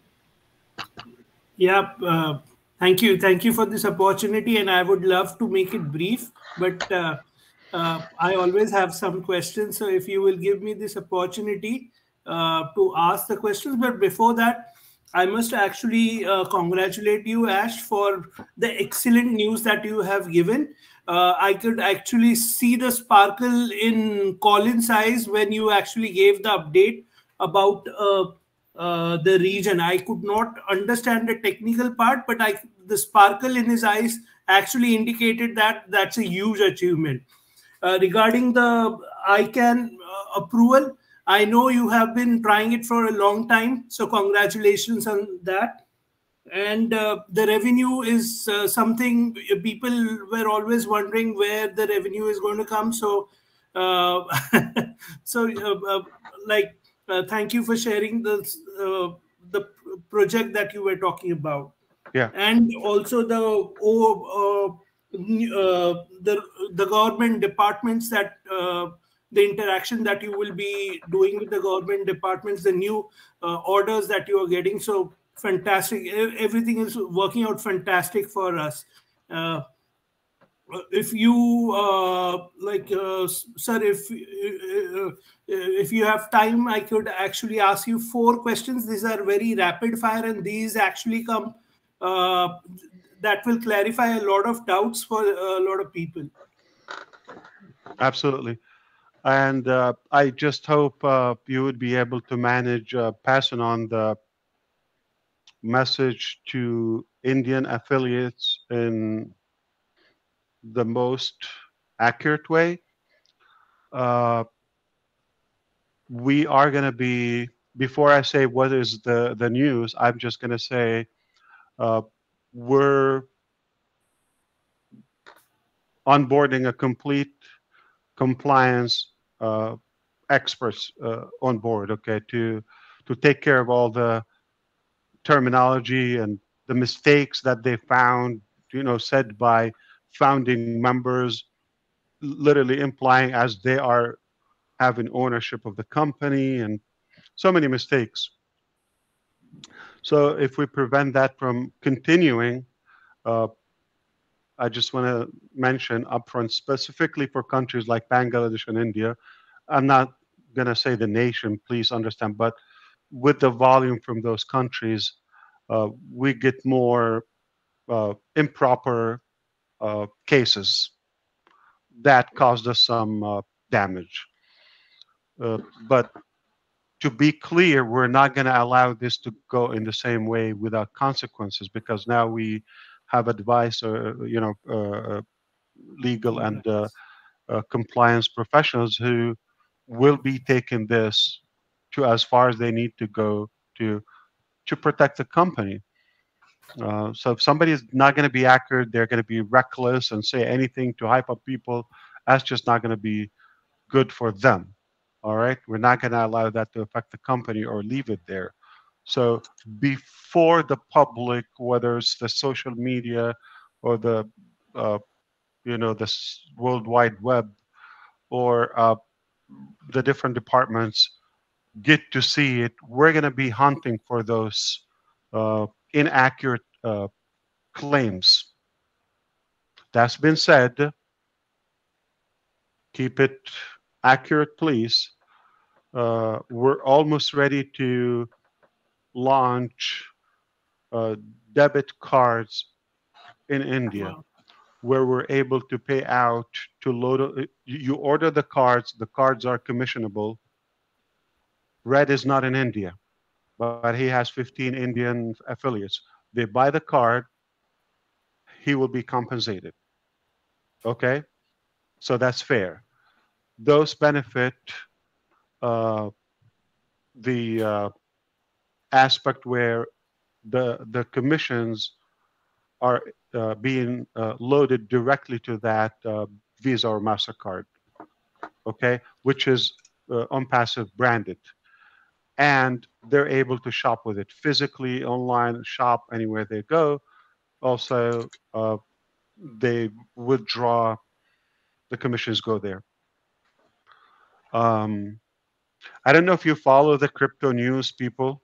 Yeah, thank you. Thank you for this opportunity. And I would love to make it brief, but I always have some questions. So if you will give me this opportunity to ask the questions. But before that, I must actually congratulate you, Ash, for the excellent news that you have given. I could actually see the sparkle in Colin's eyes when you actually gave the update about the region. I could not understand the technical part, but the sparkle in his eyes actually indicated that that's a huge achievement. Regarding the ICANN approval, I know you have been trying it for a long time, so congratulations on that. And the revenue is something people were always wondering where the revenue is going to come. So, thank you for sharing the project that you were talking about. Yeah. And also the government departments that the interaction that you will be doing with the government departments, the new orders that you are getting. So fantastic. Everything is working out fantastic for us. If you sir, if you have time, I could actually ask you 4 questions. These are very rapid fire, and these actually come that will clarify a lot of doubts for a lot of people. Absolutely. And I just hope you would be able to manage passing on the message to Indian affiliates in the most accurate way. We are going to be, before I say what is the news, I'm just going to say we're onboarding a complete compliance experts on board, okay, to take care of all the terminology and the mistakes that they found, said by founding members, literally implying as they are having ownership of the company, and so many mistakes. So if we prevent that from continuing, I just want to mention upfront, specifically for countries like Bangladesh and India, I'm not going to say the nation, please understand, but with the volume from those countries, we get more improper cases that caused us some damage. But to be clear, we're not going to allow this to go in the same way without consequences, because now we have advice, legal and compliance professionals who will be taking this to as far as they need to go to protect the company. So if somebody is not going to be accurate, they're going to be reckless and say anything to hype up people. That's just not going to be good for them. All right, we're not going to allow that to affect the company or leave it there. So before the public, whether it's the social media or the the World Wide Web or the different departments get to see it, we're going to be hunting for those inaccurate claims. That's been said. Keep it accurate, please. We're almost ready to launch debit cards in India, where we're able to pay out to load. You order the cards are commissionable. Red is not in India, but he has 15 Indian affiliates. They buy the card, he will be compensated. Okay? So that's fair. Those benefit the aspect where the commissions are being loaded directly to that Visa or MasterCard, okay, which is ONPASSIVE branded. And they're able to shop with it physically, online, shop anywhere they go. Also, they withdraw, the commissions go there. I don't know if you follow the crypto news, people.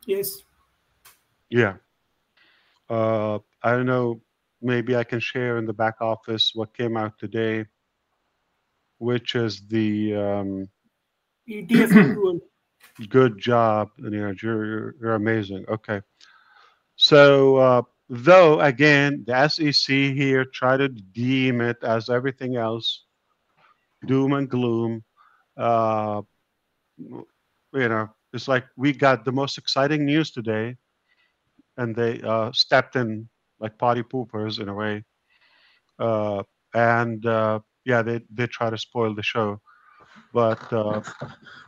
Yes. Yeah. I don't know. Maybe I can share in the back office what came out today, which is the ETF approval. good job, Neeraj. You're amazing. Okay. So, though, again, the SEC here try to deem it as everything else, doom and gloom. You know, it's like we got the most exciting news today, and they stepped in like potty poopers in a way. And yeah, they try to spoil the show. But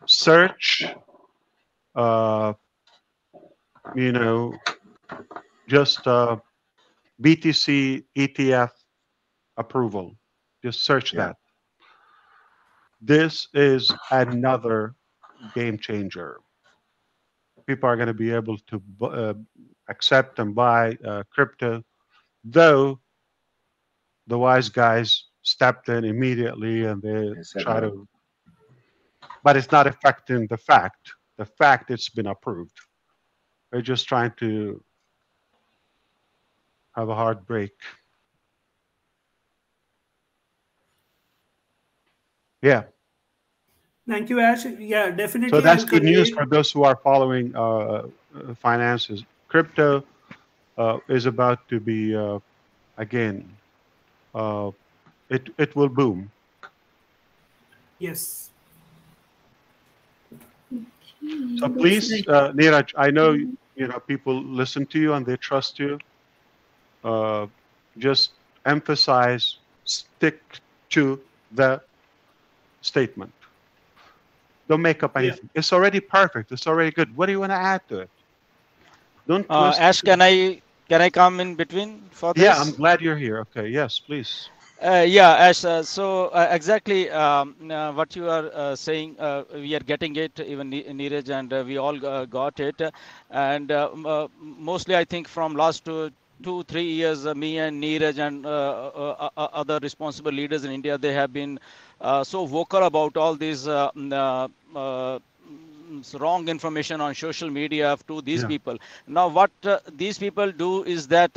search, you know, just BTC ETF approval. Just search that. This is another game changer. People are going to be able to accept and buy crypto, though the wise guys stepped in immediately and they try to, but it's not affecting the fact. The fact it's been approved. They're just trying to have a hard break. Yeah. Thank you, Ash. Yeah, definitely. So that's good news for those who are following finances. Crypto is about to be, again, it will boom. Yes. So please, Neeraj, I know people listen to you and they trust you. Just emphasize, stick to the statement. Don't make up anything. Yeah. It's already perfect. It's already good. What do you want to add to it? Don't twist. Ash, can I come in between for this? Yeah, I'm glad you're here. Okay, yes, please. Yeah, Ash. So exactly what you are saying, we are getting it, even Neeraj, and we all got it. And mostly, I think from last 2-3 years, me and Neeraj and other responsible leaders in India, they have been so vocal about all these wrong information on social media to these people. Now, what these people do is that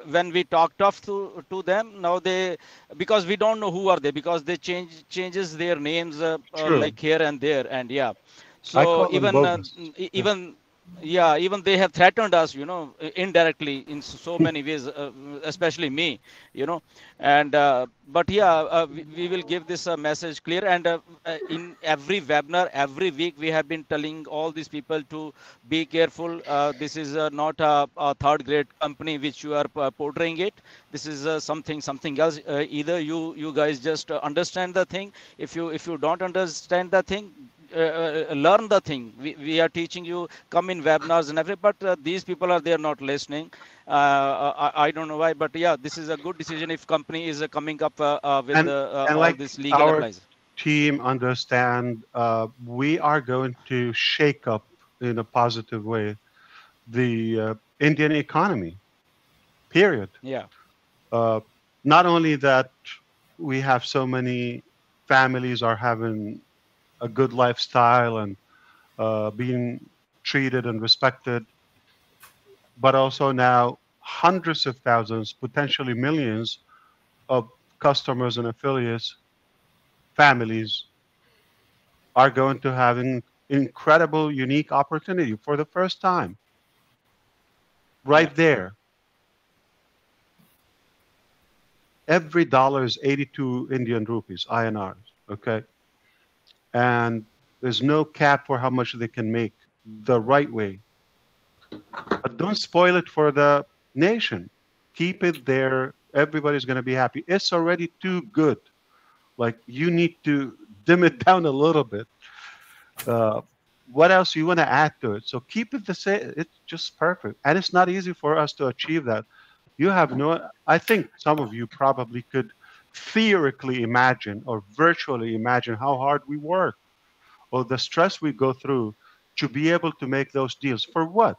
when we talk tough to them, now because we don't know who are they, because they changes their names like here and there, and yeah. So even they have threatened us, indirectly in so many ways, especially me, and but yeah, we will give this message clear, and in every webinar, every week, we have been telling all these people to be careful. This is not a third-grade company which you are portraying it. This is something else. Either you guys just understand the thing. If you don't understand the thing, learn the thing. We are teaching you, come in webinars and everything, but these people they are not listening. I don't know why, but yeah, this is a good decision if company is coming up with all like this legal advice. Team understand, we are going to shake up in a positive way the Indian economy, period. Yeah. Not only that, we have so many families are having a good lifestyle and being treated and respected, but also now hundreds of thousands, potentially millions of customers and affiliates, families are going to have an incredible, unique opportunity for the first time. Right there. Every dollar is 82 Indian rupees, INRs, okay? And there's no cap for how much they can make the right way. But don't spoil it for the nation. Keep it there. Everybody's going to be happy. It's already too good. Like, you need to dim it down a little bit. What else you want to add to it? So keep it the same. It's just perfect. And it's not easy for us to achieve that. You have no, I think some of you probably could theoretically imagine or virtually imagine how hard we work or the stress we go through to be able to make those deals. For what?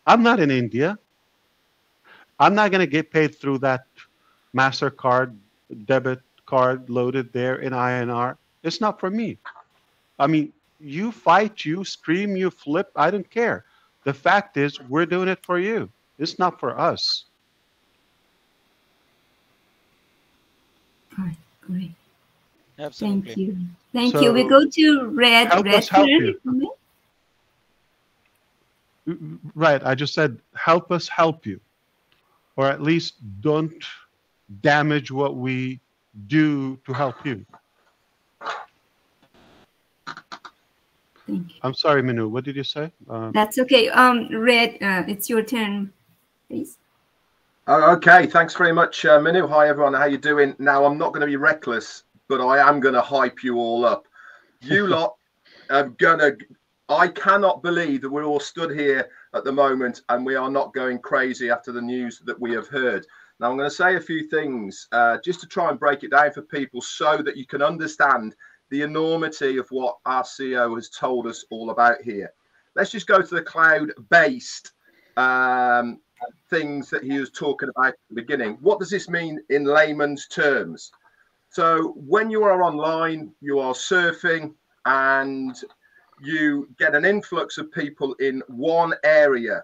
I'm not in India. I'm not going to get paid through that MasterCard debit card loaded there in INR. It's not for me. I mean, you fight, you scream, you flip. I don't care. The fact is, we're doing it for you. It's not for us. All right, great. Absolutely. Thank you. Thank you. We go to Red. Help Red us help turn. you. Right. I just said, help us help you. Or at least don't damage what we do to help you. Thank you. I'm sorry, Minu. What did you say? That's okay. Red, it's your turn, please. Okay, thanks very much, Minu. Hi, everyone. How you doing? Now, I'm not going to be reckless, but I am going to hype you all up. You lot are going to... I cannot believe that we're all stood here at the moment and we are not going crazy after the news that we have heard. Now, I'm going to say a few things just to try and break it down for people so that you can understand the enormity of what our CEO has told us all about here. Let's just go to the cloud-based things that he was talking about at the beginning. What does this mean in layman's terms? So when you are online, you are surfing and you get an influx of people in one area.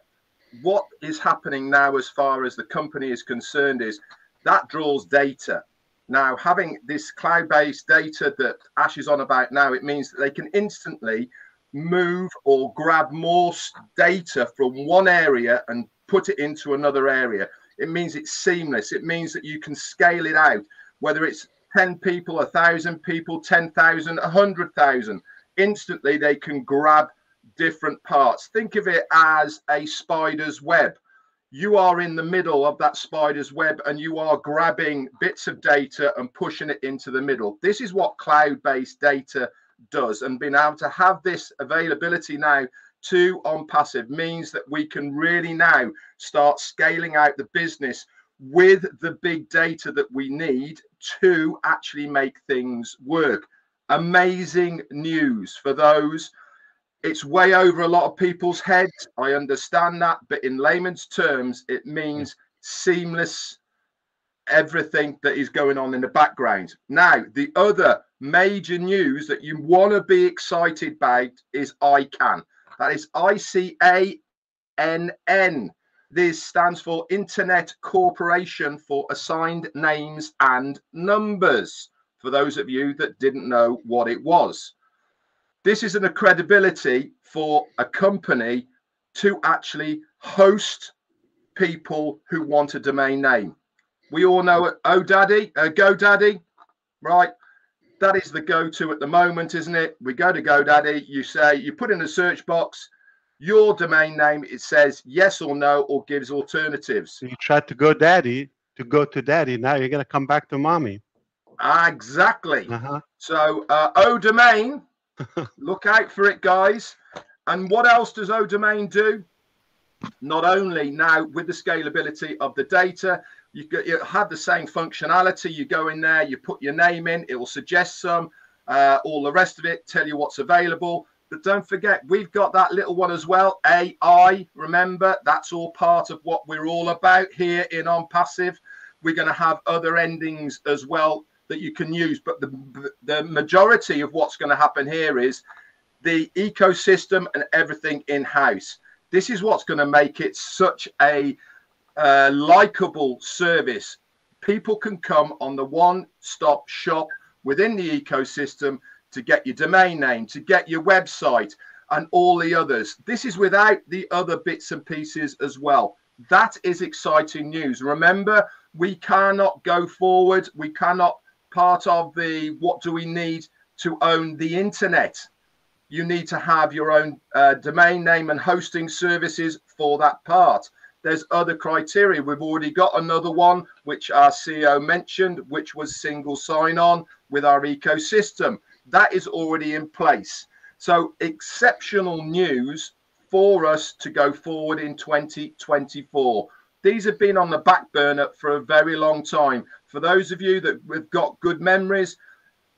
What is happening now as far as the company is concerned is that draws data. Now, having this cloud-based data that Ash is on about now, it means that they can instantly move or grab more data from one area and put it into another area. It means it's seamless. It means that you can scale it out, whether it's 10 people, 1,000 people, 10,000, 100,000. Instantly, they can grab different parts. Think of it as a spider's web. You are in the middle of that spider's web and you are grabbing bits of data and pushing it into the middle. This is what cloud-based data does, and being able to have this availability now to ONPASSIVE means that we can really now start scaling out the business with the big data that we need to actually make things work. Amazing news for those. It's way over a lot of people's heads. I understand that, but in layman's terms, it means seamless everything that is going on in the background. Now, the other major news that you want to be excited about is ICANN. That is ICANN. This stands for Internet Corporation for Assigned Names and Numbers, for those of you that didn't know what it was. This is a credibility for a company to actually host people who want a domain name. We all know GoDaddy, right? That is the go-to at the moment, isn't it? We go to GoDaddy, you put in a search box, your domain name, it says yes or no, or gives alternatives. You tried to go daddy, to go to daddy, now you're going to come back to mommy. Exactly. So ODomain, look out for it, guys. And what else does ODomain do? Not only now with the scalability of the data, you have the same functionality. You go in there, you put your name in, it will suggest some, all the rest of it, tell you what's available. But don't forget, we've got that little one as well, AI. Remember, that's all part of what we're all about here in ONPASSIVE. We're going to have other endings as well that you can use. But the majority of what's going to happen here is the ecosystem and everything in-house. This is what's going to make it such a likable service. People can come on the one-stop shop within the ecosystem to get your domain name, to get your website and all the others. This is without the other bits and pieces as well. That is exciting news. Remember, we cannot go forward. We cannot part of the what do we need to own the internet. You need to have your own domain name and hosting services for that part. There's other criteria. We've already got another one, which our CEO mentioned, which was single sign-on with our ecosystem. That is already in place. So exceptional news for us to go forward in 2024. These have been on the back burner for a very long time. For those of you that have got good memories,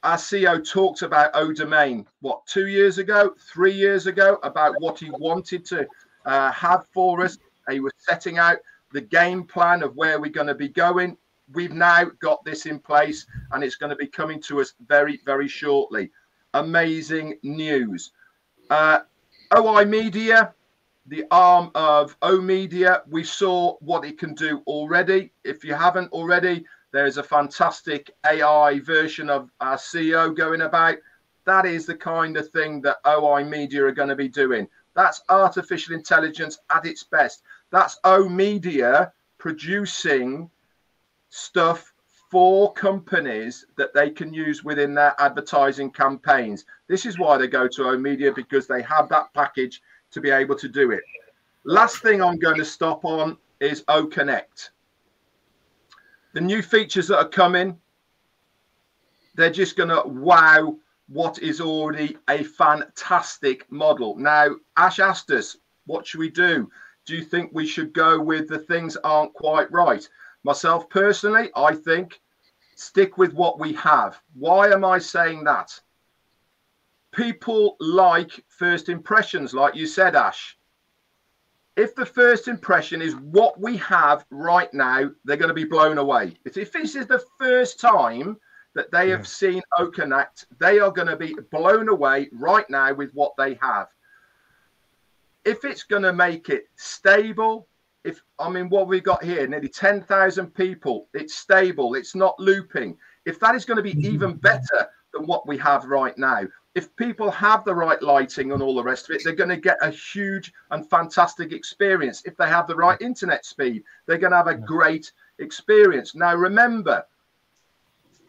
our CEO talked about O-Domain, what, 2 years ago, 3 years ago, about what he wanted to have for us. He was setting out the game plan of where we're going to be going. We've now got this in place, and it's going to be coming to us very, very shortly. Amazing news. OI Media, the arm of O Media, we saw what it can do already. If you haven't already, there is a fantastic AI version of our CEO going about. That is the kind of thing that OI Media are going to be doing. That's artificial intelligence at its best. That's O Media producing stuff for companies that they can use within their advertising campaigns. This is why they go to O Media, because they have that package to be able to do it. Last thing I'm going to stop on is O Connect. The new features that are coming, they're just going to wow what is already a fantastic model. Now, Ash asked us, what should we do? Do you think we should go with the things aren't quite right? Myself personally, I think stick with what we have. Why am I saying that? People like first impressions, like you said, Ash. If the first impression is what we have right now, they're going to be blown away. If this is the first time that they have seen O Connect, they are going to be blown away right now with what they have. If it's going to make it stable, what we've got here, nearly 10,000 people, it's stable, it's not looping. If that is going to be even better than what we have right now, if people have the right lighting and all the rest of it, they're going to get a huge and fantastic experience. If they have the right internet speed, they're going to have a great experience. Now, remember,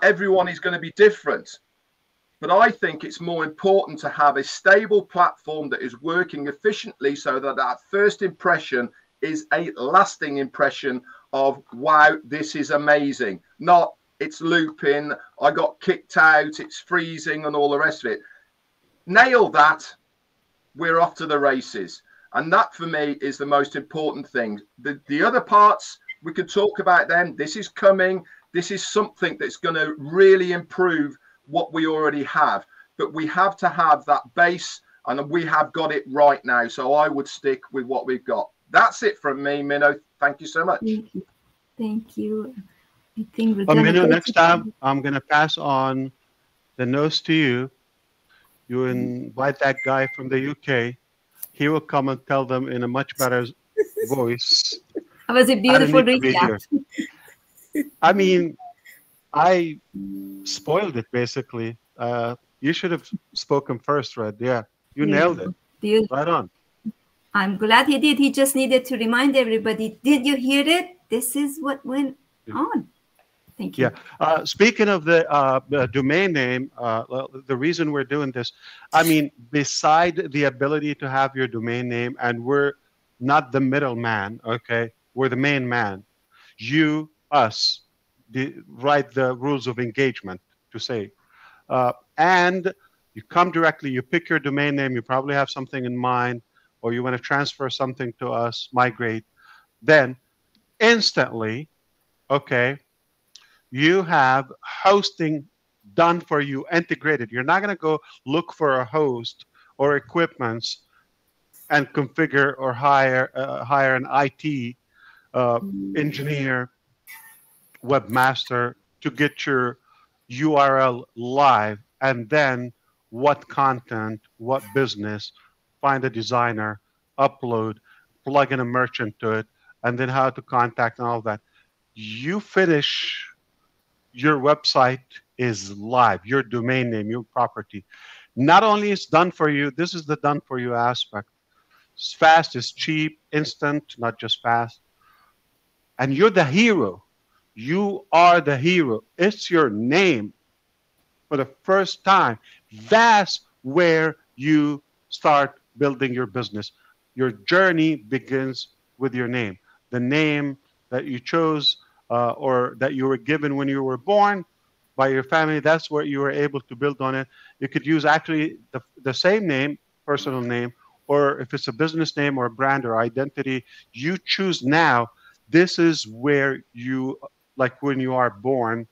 everyone is going to be different. But I think it's more important to have a stable platform that is working efficiently so that that first impression is a lasting impression of, wow, this is amazing. Not, it's looping, I got kicked out, it's freezing and all the rest of it. Nail that, we're off to the races. And that for me is the most important thing. The other parts, we could talk about them. This is coming. This is something that's going to really improve what we already have. But we have to have that base, and we have got it right now. So I would stick with what we've got. That's it from me, Minnow. Thank you so much. Thank you. Thank you. I think we're Minnow, next time I'm going to pass on the notes to you. You invite that guy from the UK. He will come and tell them in a much better voice. That was a beautiful recap. I mean, I spoiled it basically. You should have spoken first, Red. Yeah, you nailed it. Right on. I'm glad he did. He just needed to remind everybody. Did you hear it? This is what went on. Thank you. Yeah. Speaking of the domain name, the reason we're doing this, I mean, beside the ability to have your domain name, and we're not the middleman, okay? We're the main man. You, us, write the rules of engagement, to say. And you come directly, you pick your domain name, you probably have something in mind, or you want to transfer something to us, migrate. Then instantly, okay, you have hosting done for you, integrated. You're not going to go look for a host or equipments and configure or hire an IT engineer, webmaster to get your URL live, and then what content, what business, find a designer, upload, plug in a merchant to it, and then how to contact and all that. You finish, your website is live, your domain name, your property. Not only is done for you, this is the done for you aspect. It's fast, it's cheap, instant, not just fast. And you're the hero. You are the hero. It's your name for the first time. That's where you start building your business. Your journey begins with your name. The name that you chose or that you were given when you were born by your family, that's where you were able to build on it. You could use actually the same name, personal name, or if it's a business name or a brand or identity, you choose now. this is where you, like when you are born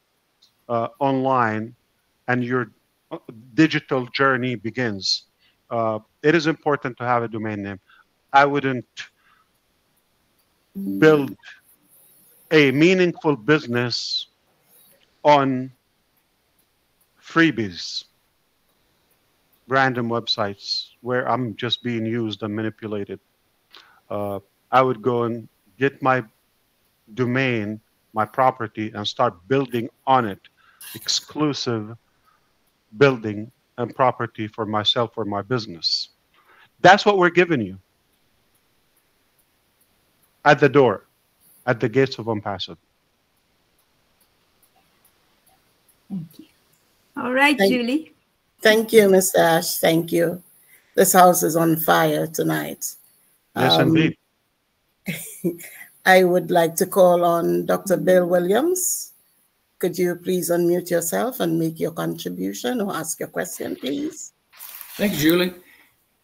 online and your digital journey begins. It is important to have a domain name. I wouldn't build a meaningful business on freebies, random websites where I'm just being used and manipulated. I would go and get my domain, my property, and start building on it exclusive building and property for myself or my business. That's what we're giving you at the door, at the gates of ONPASSIVE. Thank you. All right, Julie. Thank you, Mr. Ash. Thank you. This house is on fire tonight. Yes, indeed. I would like to call on Dr. Bill Williams. Could you please unmute yourself and make your contribution or ask your question, please? Thank you, Julie.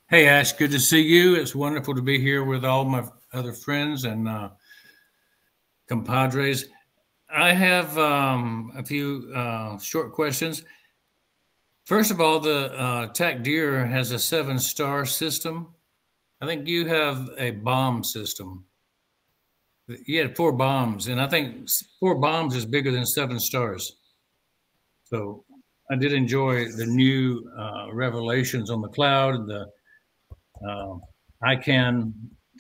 Hey, Ash, good to see you. It's wonderful to be here with all my other friends and compadres. I have a few short questions. First of all, the TAC Deer has a 7-star system. I think you have a bomb system. You had 4 bombs, and I think 4 bombs is bigger than 7 stars. So I did enjoy the new revelations on the cloud, the ICANN,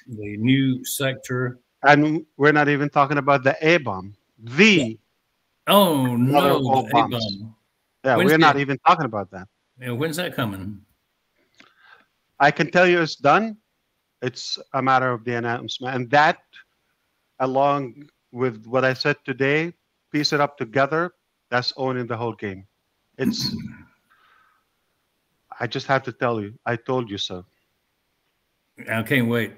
the new sector. And we're not even talking about the A-bomb. The oh no, the A-bomb. Yeah, we're not even talking about that. Yeah, when's that coming? I can tell you it's done. It's a matter of the announcement. And that, along with what I said today, piece it up together, that's owning the whole game. It's, I just have to tell you, I told you so. I can't wait.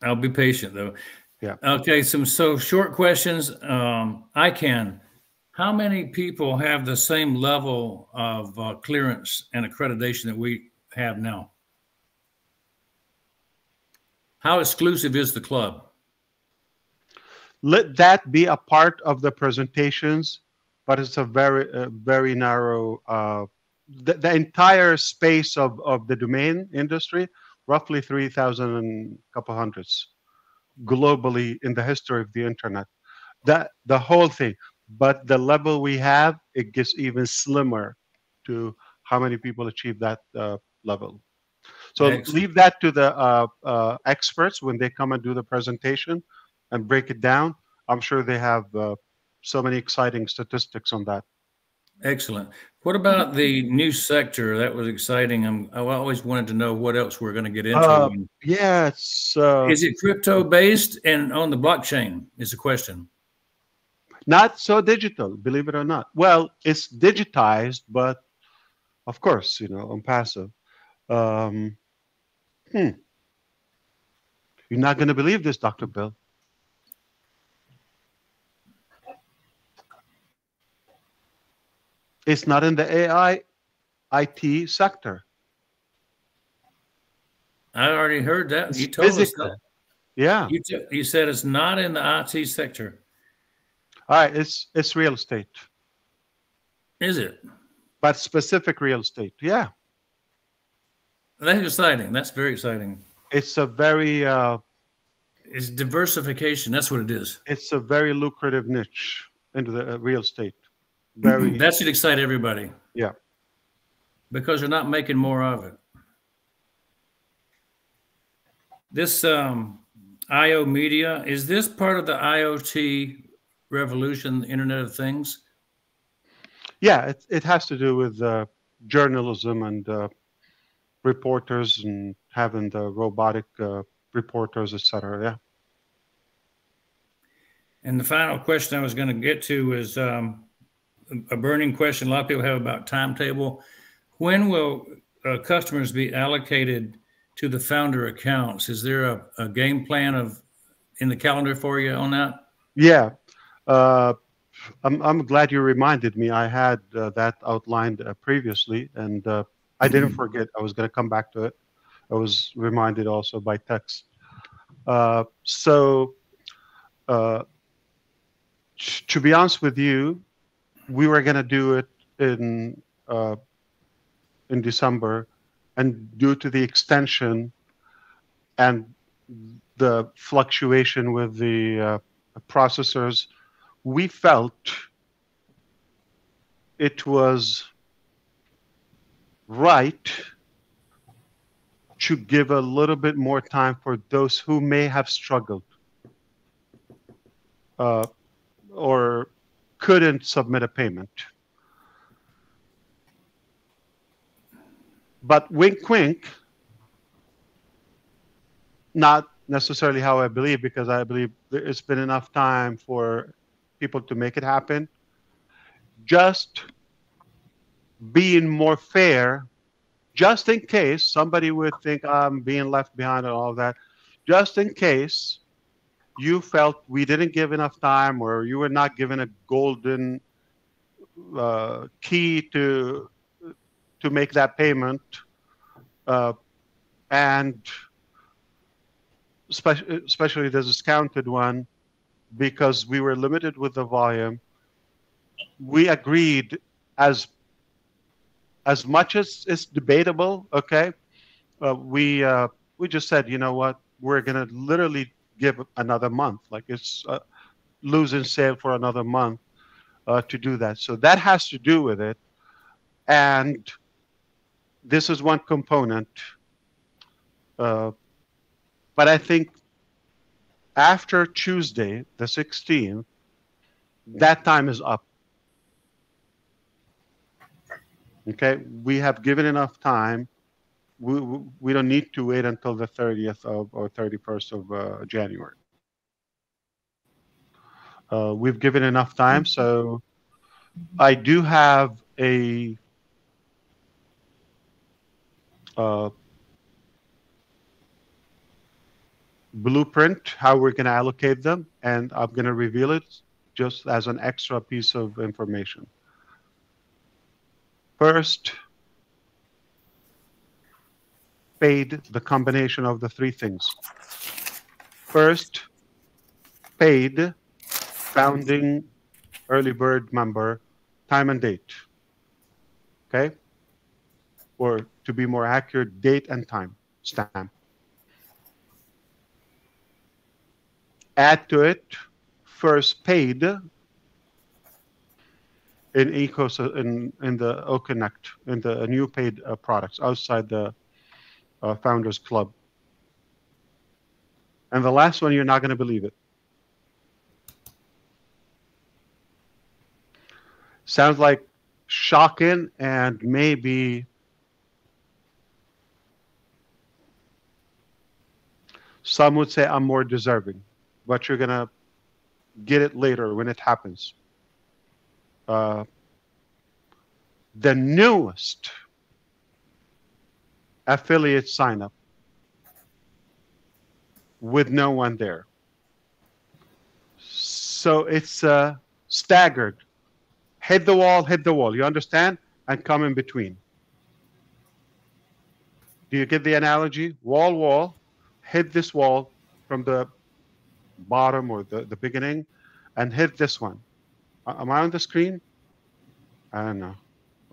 I'll be patient though. Yeah. Okay, so short questions. ICANN, how many people have the same level of clearance and accreditation that we have now? How exclusive is the club? Let that be a part of the presentations, but it's a very narrow, the entire space of the domain industry, roughly 3,000 and a couple hundreds globally in the history of the internet. The whole thing, but the level we have, it gets even slimmer to how many people achieve that level. So leave that to the experts when they come and do the presentation and break it down. I'm sure they have so many exciting statistics on that. Excellent. What about the new sector? That was exciting. I always wanted to know what else we're going to get into. Yeah, it's, is it crypto based and on the blockchain is the question. Not so digital, believe it or not. Well, it's digitized, but of course, you know, ONPASSIVE. You're not going to believe this, Dr. Bill. It's not in the AI IT sector. I already heard that. It's you told physical. us that. Yeah. You said it's not in the IT sector. All right, it's real estate. Is it? But specific real estate, yeah. That's exciting. That's very exciting. It's a very... it's diversification. That's what it is. It's a very lucrative niche into the real estate. Very. That should excite everybody. Yeah. Because they're not making more of it. This IO media, is this part of the IoT revolution, Internet of Things? Yeah, it has to do with journalism and reporters and having the robotic reporters, etc. Yeah. And the final question I was going to get to is a burning question a lot of people have about timetable. When will customers be allocated to the founder accounts? Is there a game plan in the calendar for you on that? Yeah. I'm glad you reminded me. I had that outlined previously, and I didn't forget. I was going to come back to it. I was reminded also by text. to be honest with you, we were going to do it in December, and due to the extension and the fluctuation with the processors, we felt it was right to give a little bit more time for those who may have struggled or couldn't submit a payment. But wink, wink, not necessarily how I believe, because I believe it's been enough time for people to make it happen. Just being more fair, just in case somebody would think I'm being left behind and all that, just in case you felt we didn't give enough time or you were not given a golden key to make that payment, and especially the discounted one, because we were limited with the volume, we agreed, as much as it's debatable, okay, we just said, you know what, we're gonna literally give another month, like it's losing sale for another month to do that. So that has to do with it, and this is one component. But I think after Tuesday, the 16th, that time is up. Okay, we have given enough time. We don't need to wait until the 30th or 31st of January. We've given enough time, so I do have a blueprint how we're going to allocate them, and I'm going to reveal it just as an extra piece of information. First, paid, the combination of the three things. First, paid founding early bird member, time and date. Okay? Or to be more accurate, date and time stamp. Add to it first paid in the OConnect, in the new paid products outside the Founders Club. And the last one, you're not going to believe it. Sounds like shocking, and maybe some would say I'm more deserving, but you're going to get it later when it happens. The newest affiliate sign up with no one there. So it's staggered. Hit the wall, you understand? And come in between. Do you get the analogy? Wall, hit this wall from the bottom or the beginning, and hit this one. Am I on the screen? I don't know.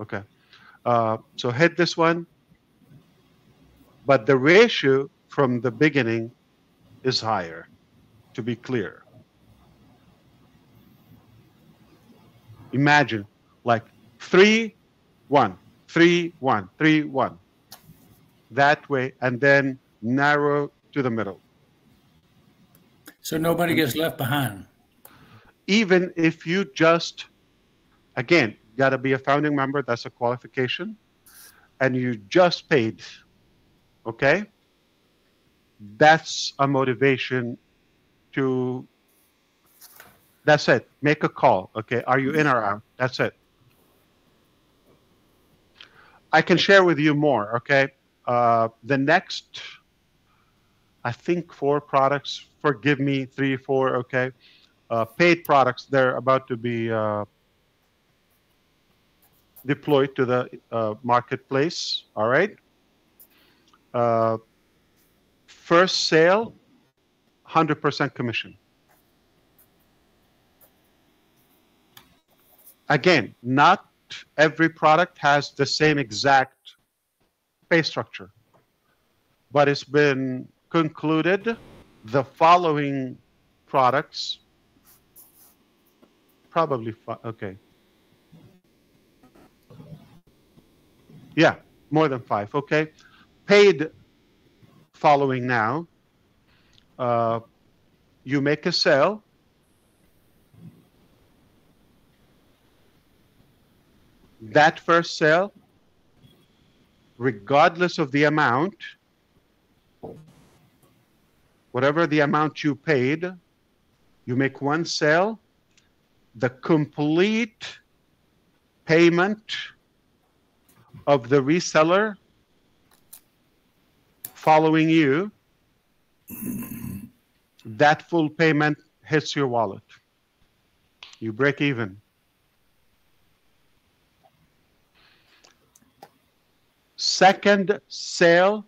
Okay. So hit this one, but the ratio from the beginning is higher, to be clear. Imagine like 3, 1, 3, 1, 3, 1. That way, and then narrow to the middle. So nobody gets left behind. Even if you just, again, got to be a founding member, that's a qualification, and you just paid, okay? That's a motivation to, that's it. Make a call, okay? Are you in or out? That's it. I can share with you more, okay? The next, I think 4 products, forgive me, 3, 4, okay? Paid products, they're about to be deployed to the marketplace, all right? First sale, 100% commission. Again, not every product has the same exact pay structure, but it's been concluded the following products, probably, okay. Yeah, more than 5, okay. Paid following now, you make a sale, that first sale, regardless of the amount, whatever the amount you paid, you make one sale, the complete payment of the reseller following you, that full payment hits your wallet. You break even. Second sale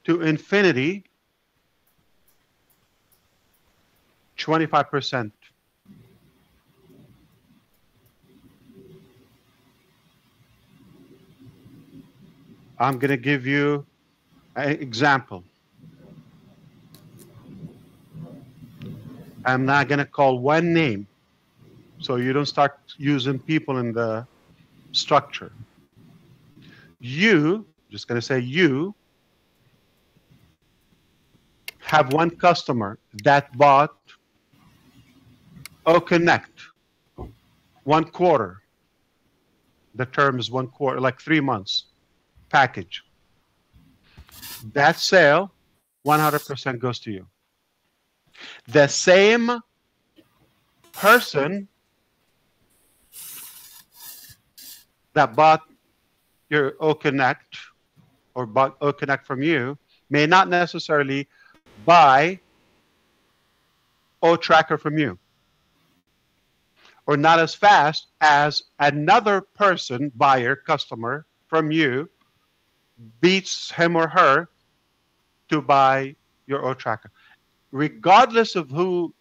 to infinity, 25%. I'm going to give you an example. I'm not going to call one name, so you don't start using people in the structure. You, just going to say you, have one customer that bought Connect 1 quarter. The term is 1 quarter, like 3 months package. That sale, 100% goes to you. The same person that bought your Connect or bought Connect from you may not necessarily buy Tracker from you, or not as fast as another person, buyer, customer from you beats him or her to buy your Tracker. Regardless of who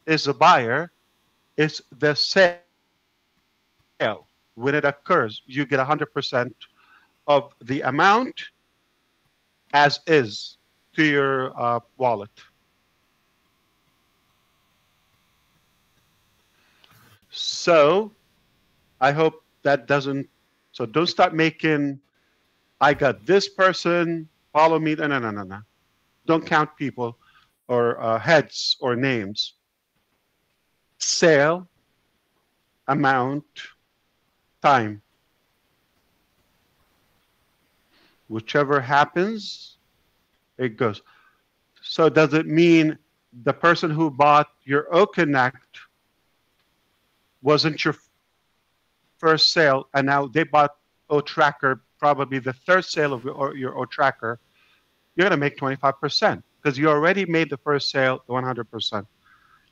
is a buyer, it's the sale. When it occurs, you get 100% of the amount as is to your wallet. So I hope that doesn't, so don't start making, I got this person, follow me. No. Don't count people or heads or names. Sale, amount, time. Whichever happens, it goes. So does it mean the person who bought your Connect wasn't your first sale, and now they bought Tracker, probably the third sale of your Tracker, you're going to make 25% because you already made the first sale 100%.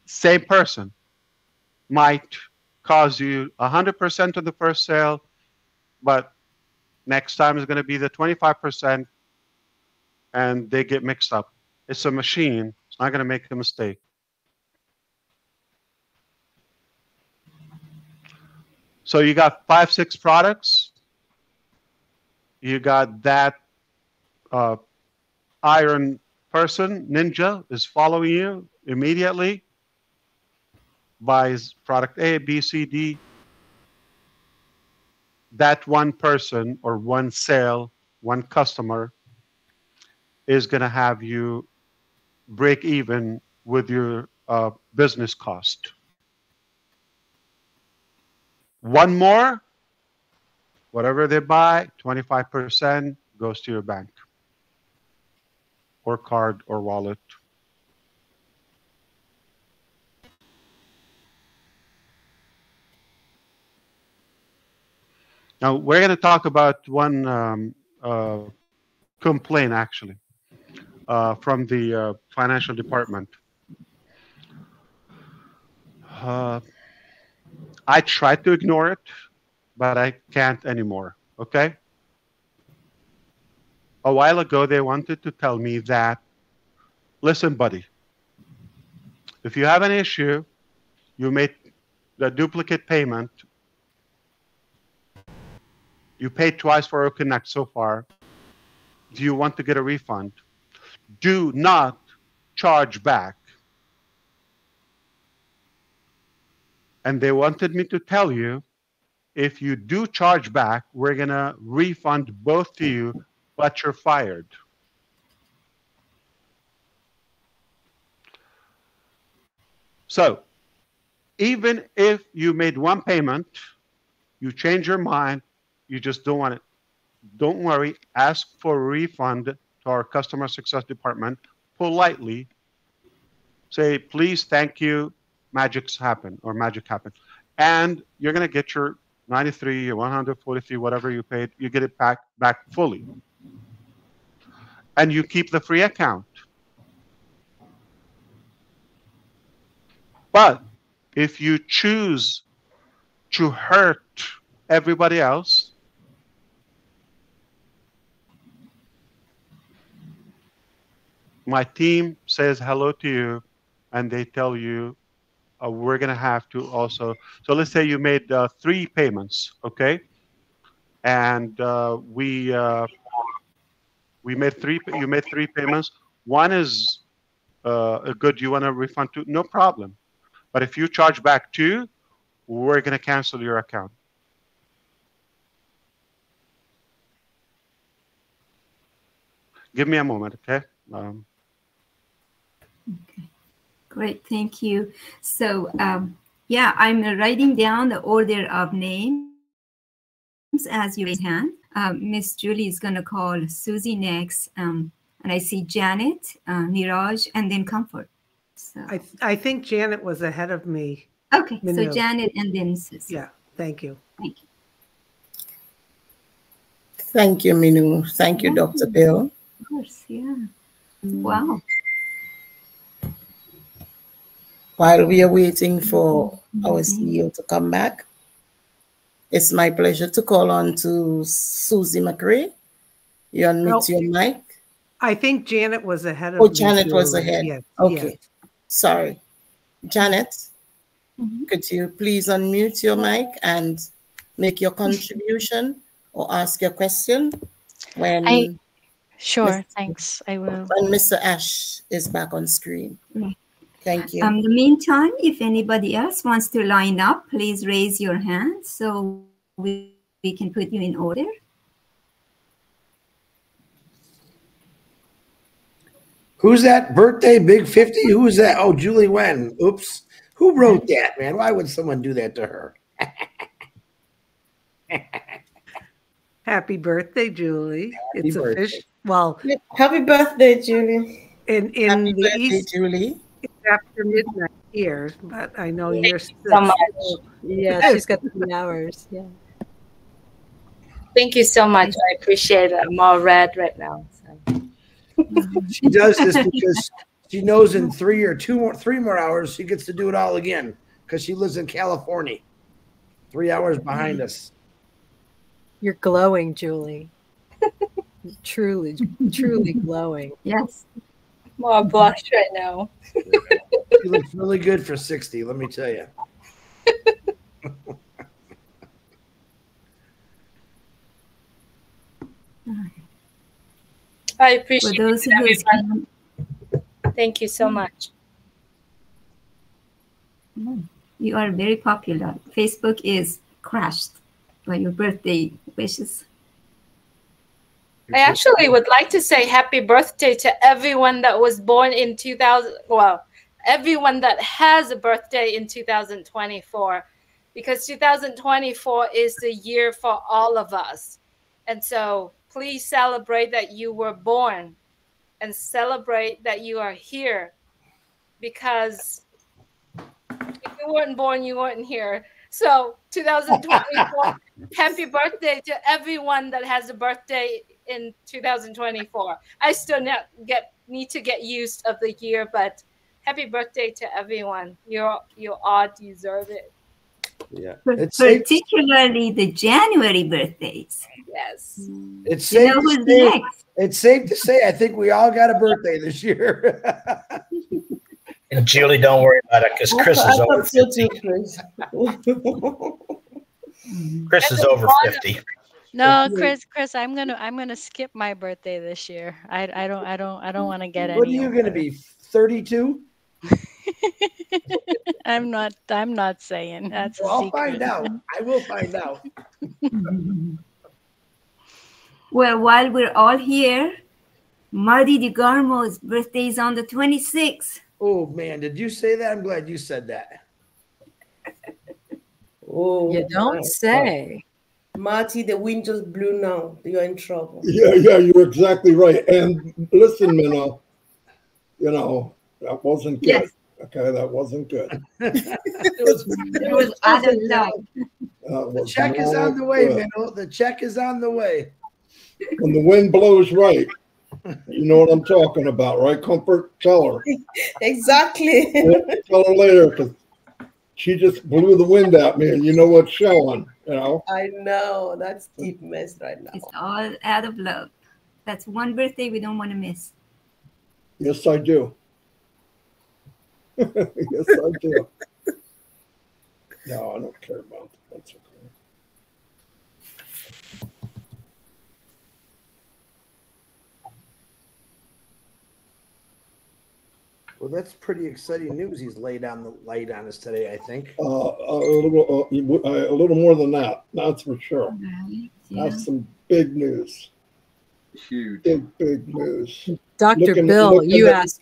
Same person might cause you 100% of the first sale, but next time is going to be the 25%, and they get mixed up. It's a machine. It's not going to make a mistake. So you got 5, 6 products. You got that iron person, ninja, is following you immediately, buys product A, B, C, D. That one person or one sale, one customer is going to have you break even with your business cost. One more, whatever they buy, 25% goes to your bank or card or wallet. Now, we're going to talk about one complaint, actually, from the financial department. I tried to ignore it, but I can't anymore, okay? A while ago, they wanted to tell me that, listen, buddy, if you have an issue, you made the duplicate payment You paid twice for OConnect so far. Do you want to get a refund? Do not charge back. And they wanted me to tell you, if you do charge back, we're going to refund both to you, but you're fired. So even if you made one payment, you change your mind, you just don't want it, don't worry, ask for a refund to our customer success department politely. Say, please, thank you, magic happened. And you're going to get your 93 or 143, whatever you paid, you get it back fully. And you keep the free account. But if you choose to hurt everybody else, my team says hello to you, and they tell you, we're going to have to also. So let's say you made 3 payments, okay? And we made 3. You made 3 payments. One is a good. You want to refund to? No problem. But if you charge back 2, we're going to cancel your account. Give me a moment, okay? Okay. Great, thank you. So, yeah, I'm writing down the order of names as you raise hand. Miss Julie is going to call Susie next, and I see Janet, Niraj, and then Comfort. So I think Janet was ahead of me. Okay, Minu. so Janet and then Susie. Yeah, thank you. Thank you. Thank you, Minu. Thank you, Dr. Bill. Of course, yeah. Wow. While we are waiting for our CEO to come back, it's my pleasure to call on to Susie McRae. You unmute your mic. I think Janet was ahead of me. Oh, Janet was ahead. Yes. Okay. Yes. Sorry. Janet, could you please unmute your mic and make your contribution or ask your question when Sure, thanks. I will. When Mr. Ash is back on screen. Thank you. In the meantime, if anybody else wants to line up, please raise your hand so we can put you in order. Who's that birthday big 50? Who's that? Oh, Julie Wen. Oops. Who wrote that, man? Why would someone do that to her? Happy birthday, Julie. Happy it's birthday. official. Well, happy birthday, Julie. In happy the birthday, East, Julie. It's after midnight here, but I know you're still. So much. Yeah, she's got 3 hours. Yeah. Thank you so much. I appreciate it. I'm all red right now. So. She does this because she knows in 3 more hours she gets to do it all again because she lives in California, 3 hours behind us. You're glowing, Julie. Truly, truly glowing. Yes. I'm blushed right now. She looks really good for 60, let me tell you. I appreciate it, everyone. Thank you so much. You are very popular. Facebook is crashed by your birthday wishes. I actually would like to say happy birthday to everyone that was born in 2000. Well, everyone that has a birthday in 2024, because 2024 is the year for all of us. And so please celebrate that you were born and celebrate that you are here, because if you weren't born, you weren't here. So 2024, happy birthday to everyone that has a birthday in 2024. I still need to get used of the year, but happy birthday to everyone. You all deserve it. Yeah. Particularly the January birthdays. Yes. It's safe, it's safe to say I think we all got a birthday this year. And Julie, don't worry about it because Chris is over 50. Chris is over 50. No, Chris, I'm gonna skip my birthday this year. I don't want to get What are any you older. going to be? 32? I'm not saying. That's a Well, I'll secret. find out. I will find out. Well, while we're all here, Marty DeGarmo's birthday is on the 26th. Oh man, did you say that? I'm glad you said that. Oh, You don't say. Marty, the wind just blew now. You're in trouble. Yeah, you're exactly right. And listen, Minnow, you know, that wasn't good. Yes. Okay, that wasn't good. it was out of perfect. luck. The check is on the way, Minnow. The check is on the way. When the wind blows right, you know what I'm talking about, right? Comfort, tell her. Exactly. Tell her later, because she just blew the wind at me, and you know what's showing, you know? I know. That's deep mess right now. It's all out of luck. That's one birthday we don't want to miss. Yes, I do. Yes, I do. No, I don't care about that. That's okay. Well, that's pretty exciting news. He's laid on the light on us today, I think. A little more than that. That's for sure. Right, yeah. That's some big news. Huge. Big news. Dr. Bill, you asked.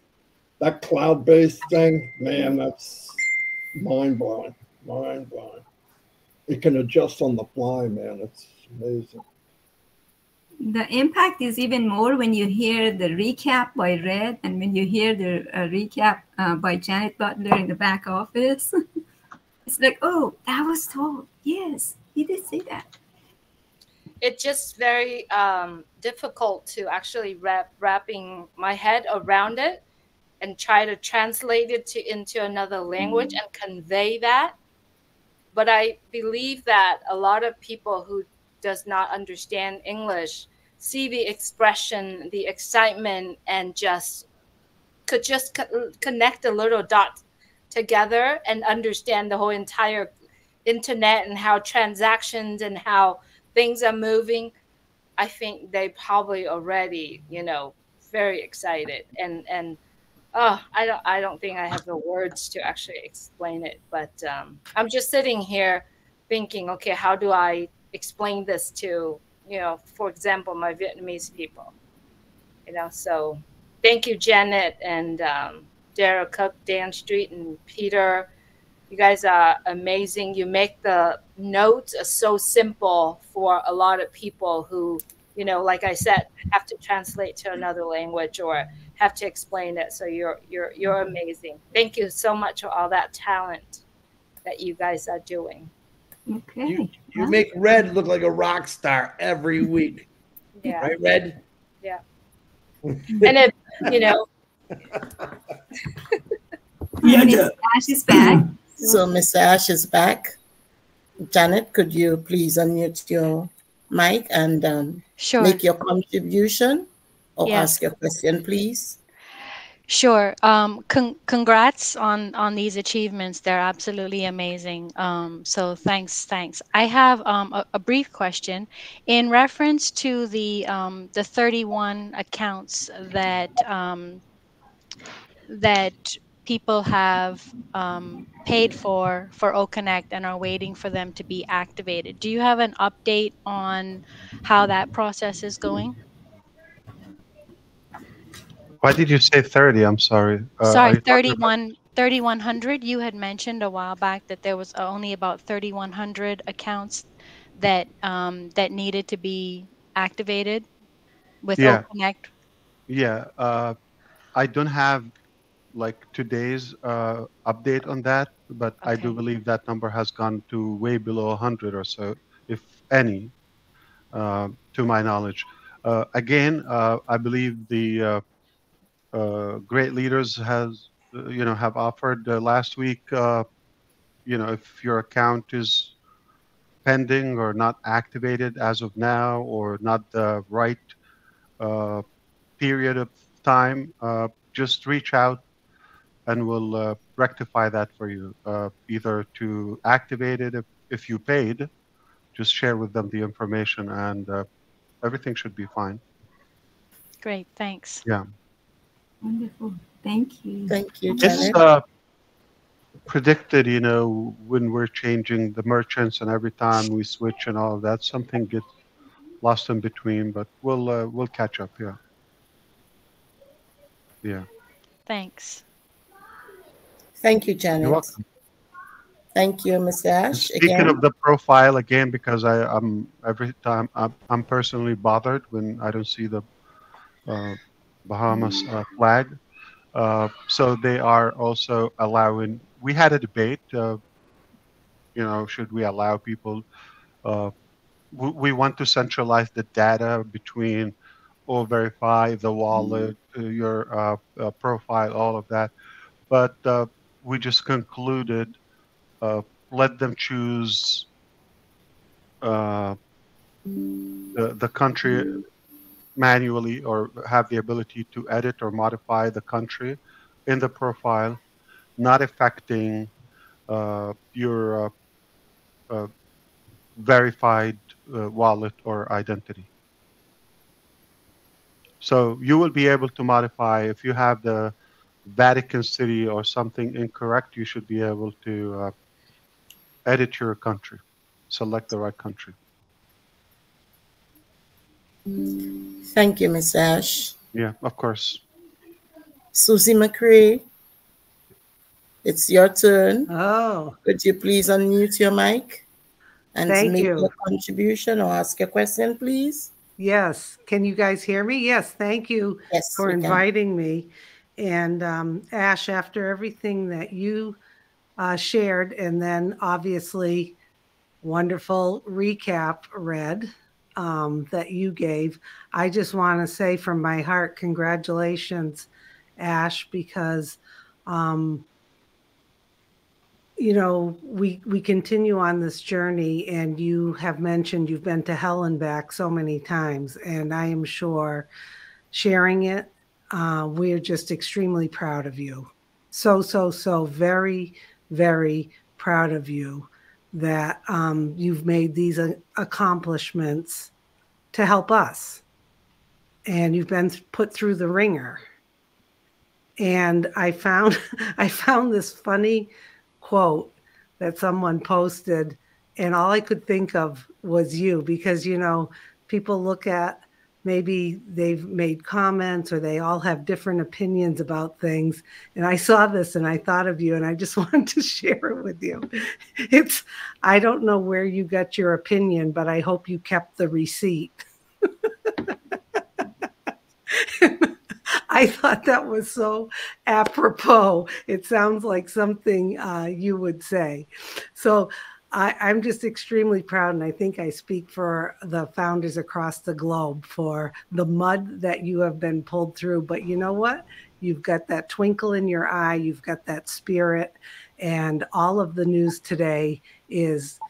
That cloud-based thing, man, that's mind-blowing. Mind-blowing. It can adjust on the fly, man. It's amazing. The impact is even more when you hear the recap by Red and when you hear the recap by Janet Butler in the back office. It's like, oh, that was told. Yes, he did say that. It's just very difficult to actually wrapping my head around it and try to translate it into another language and convey that. But I believe that a lot of people who does not understand English see the expression, the excitement, and could just connect a little dot together and understand the whole entire internet and how transactions and how things are moving. I think they probably already, very excited and I don't think I have the words to actually explain it, but I'm just sitting here thinking, okay, how do I explain this to, for example, my Vietnamese people, so thank you, Janet and Dara Cook, Dan Street and Peter. You guys are amazing. You make the notes so simple for a lot of people who, like I said, have to translate to another language or have to explain it. So you're amazing. Thank you so much for all that talent that you guys are doing. Okay. You make Red look like a rock star every week. Yeah. Right, Red? Yeah. And if, Miss Ash is back. So Mr. Ash is back. Janet, could you please unmute your mic and Sure. make your contribution or Yes. ask your question, please? Sure. Congrats on these achievements. They're absolutely amazing. So thanks. I have a brief question in reference to the 31 accounts that that people have paid for OConnect and are waiting for them to be activated. Do you have an update on how that process is going? Why did you say 30? I'm sorry. Sorry, Are you talking about- 3,100. You had mentioned a while back that there was only about 3,100 accounts that that needed to be activated with Yeah. OConnect. Yeah. I don't have like today's update on that, but I do believe that number has gone to way below 100 or so, if any, to my knowledge. Again, I believe the great leaders have offered last week. If your account is pending or not activated as of now, or not the right period of time, just reach out and we'll rectify that for you. Either to activate it if you paid, just share with them the information, and everything should be fine. Great, thanks. Yeah. Wonderful. Thank you. Thank you, It's Janet. predicted, you know, when we're changing the merchants, and every time we switch and all of that, something gets lost in between, but we'll catch up. Yeah. Yeah. Thanks. Thank you, Janet. You're welcome. Thank you, Mr. And Ash. speaking Again, of the profile again, because I'm every time I'm personally bothered when I don't see the Bahamas flag. So they are also allowing. We had a debate. You know, should we allow people? We want to centralize the data between verify the wallet, your profile, all of that. But we just concluded, let them choose the country manually, or have the ability to edit or modify the country in the profile, not affecting your verified wallet or identity. So you will be able to modify if you have the Vatican City or something incorrect. You should be able to edit your country, select the right country. thank you, Mr. Ash. Yeah, of course. Susie McCray, it's your turn. Oh. Could you please unmute your mic and Thank make you. your contribution or ask a question, please? Yes. Can you guys hear me? Yes. Thank you for we can. inviting me. And Ash, after everything that you shared, and then obviously wonderful recap read that you gave, I just want to say from my heart, congratulations, Ash, because you know, we continue on this journey, and you have mentioned you've been to hell and back so many times, and I am sure sharing it, we're just extremely proud of you. So very, very proud of you that you've made these accomplishments to help us, and you've been put through the ringer. And I found this funny quote that someone posted, and all I could think of was you, because, you know, people look at, maybe they've made comments or they all have different opinions about things. And I saw this and I thought of you, and I just wanted to share it with you. I don't know where you got your opinion, but I hope you kept the receipt. I thought that was so apropos. It sounds like something you would say. So I'm just extremely proud, and I think I speak for the founders across the globe for the mud that you have been pulled through. But you know what? You've got that twinkle in your eye. You've got that spirit, and all of the news today is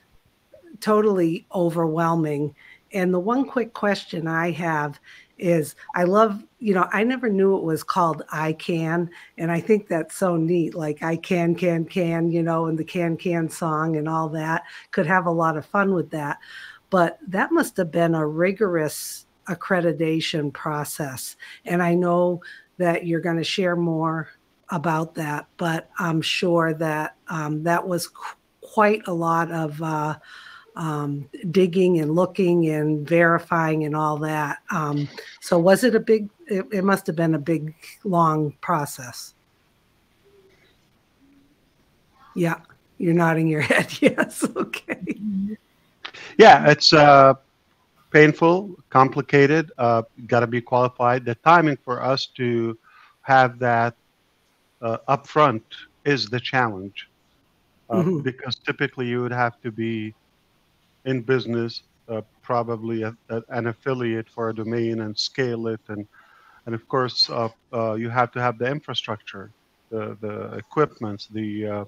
totally overwhelming. And the one quick question I have is, I love, you know, I never knew it was called I Can. And I think that's so neat. Like I can, you know, and the can song and all that. Could have a lot of fun with that. But that must have been a rigorous accreditation process. And I know that you're going to share more about that, but I'm sure that that was quite a lot of digging and looking and verifying and all that. So was it a big, it must have been a big, long process. Yeah, you're nodding your head. Yes, okay. Yeah, it's painful, complicated, got to be qualified. The timing for us to have that upfront is the challenge, because typically you would have to be in business, probably an affiliate for a domain, and scale it, and of course you have to have the infrastructure, the equipments, the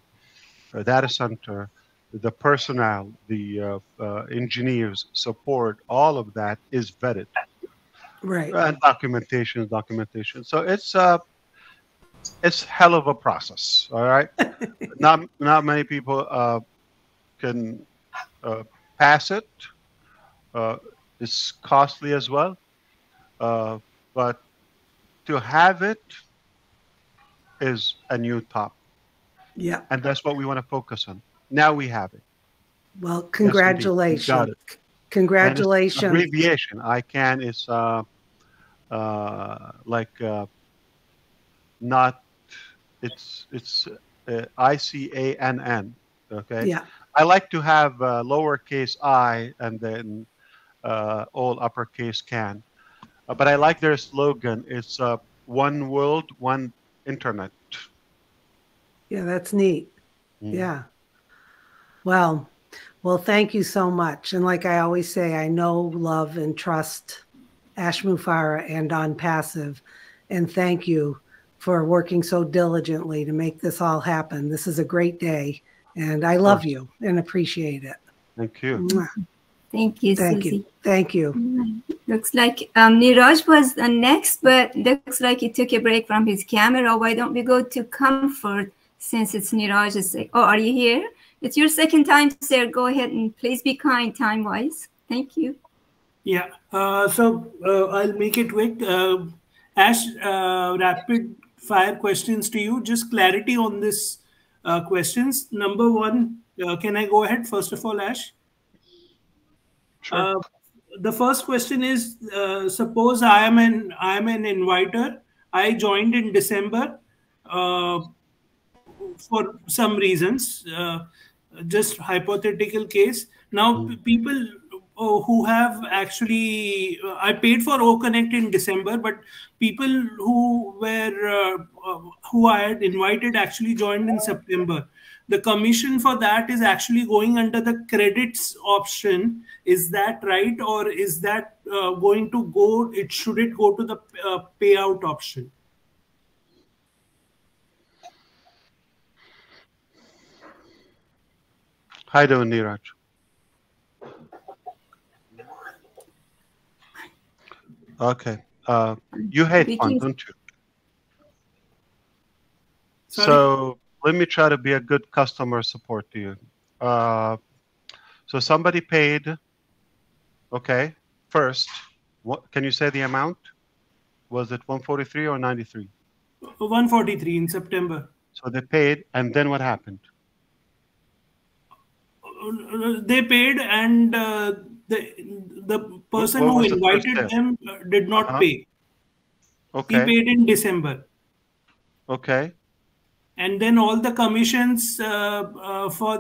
data center, the personnel, the engineers, support. All of that is vetted, right? And documentation. So it's hell of a process. All right, not many people can pass it is costly as well. But to have it is a new top. Yeah. And that's what we want to focus on. Now we have it. Well, Yes, congratulations. got it. Congratulations. And it's abbreviation. ICANN is not, it's ICANN. Okay. Yeah. I like to have lowercase I and then all uppercase can. But I like their slogan. It's one world, one internet. Yeah, that's neat. Yeah. Well, thank you so much. And like I always say, I know, love, and trust Ash Mufareh and ONPASSIVE. And thank you for working so diligently to make this all happen. This is a great day. And I love you and appreciate it. Thank you. Thank you, Thank Susie. you. Thank you. Looks like Niraj was next, but looks like he took a break from his camera. Why don't we go to Comfort since it's Niraj's? Oh, are you here? It's your second time, sir. Go ahead and please be kind time-wise. Thank you. Yeah. So I'll make it quick. Ash, rapid fire questions to you. Just clarity on this questions. Number one, can I go ahead first of all, Ash? Sure. The first question is: suppose I am an inviter. I joined in December for some reasons. Just hypothetical case. Now, people who have actually, I paid for OConnect in December, but people who were who I had invited actually joined in September. The commission for that is actually going under the credits option. Is that right, or is that going to go? Should it go to the payout option? How you doing, Niraj? Okay. You hate fun, don't you? Sorry? So let me try to be a good customer support to you. So somebody paid. Okay. First, what can you say the amount? Was it 143 or 93? 143 in September. So they paid, and then what happened? They paid, and the person who invited them did not pay. Okay. He paid in December. Okay. And then all the commissions for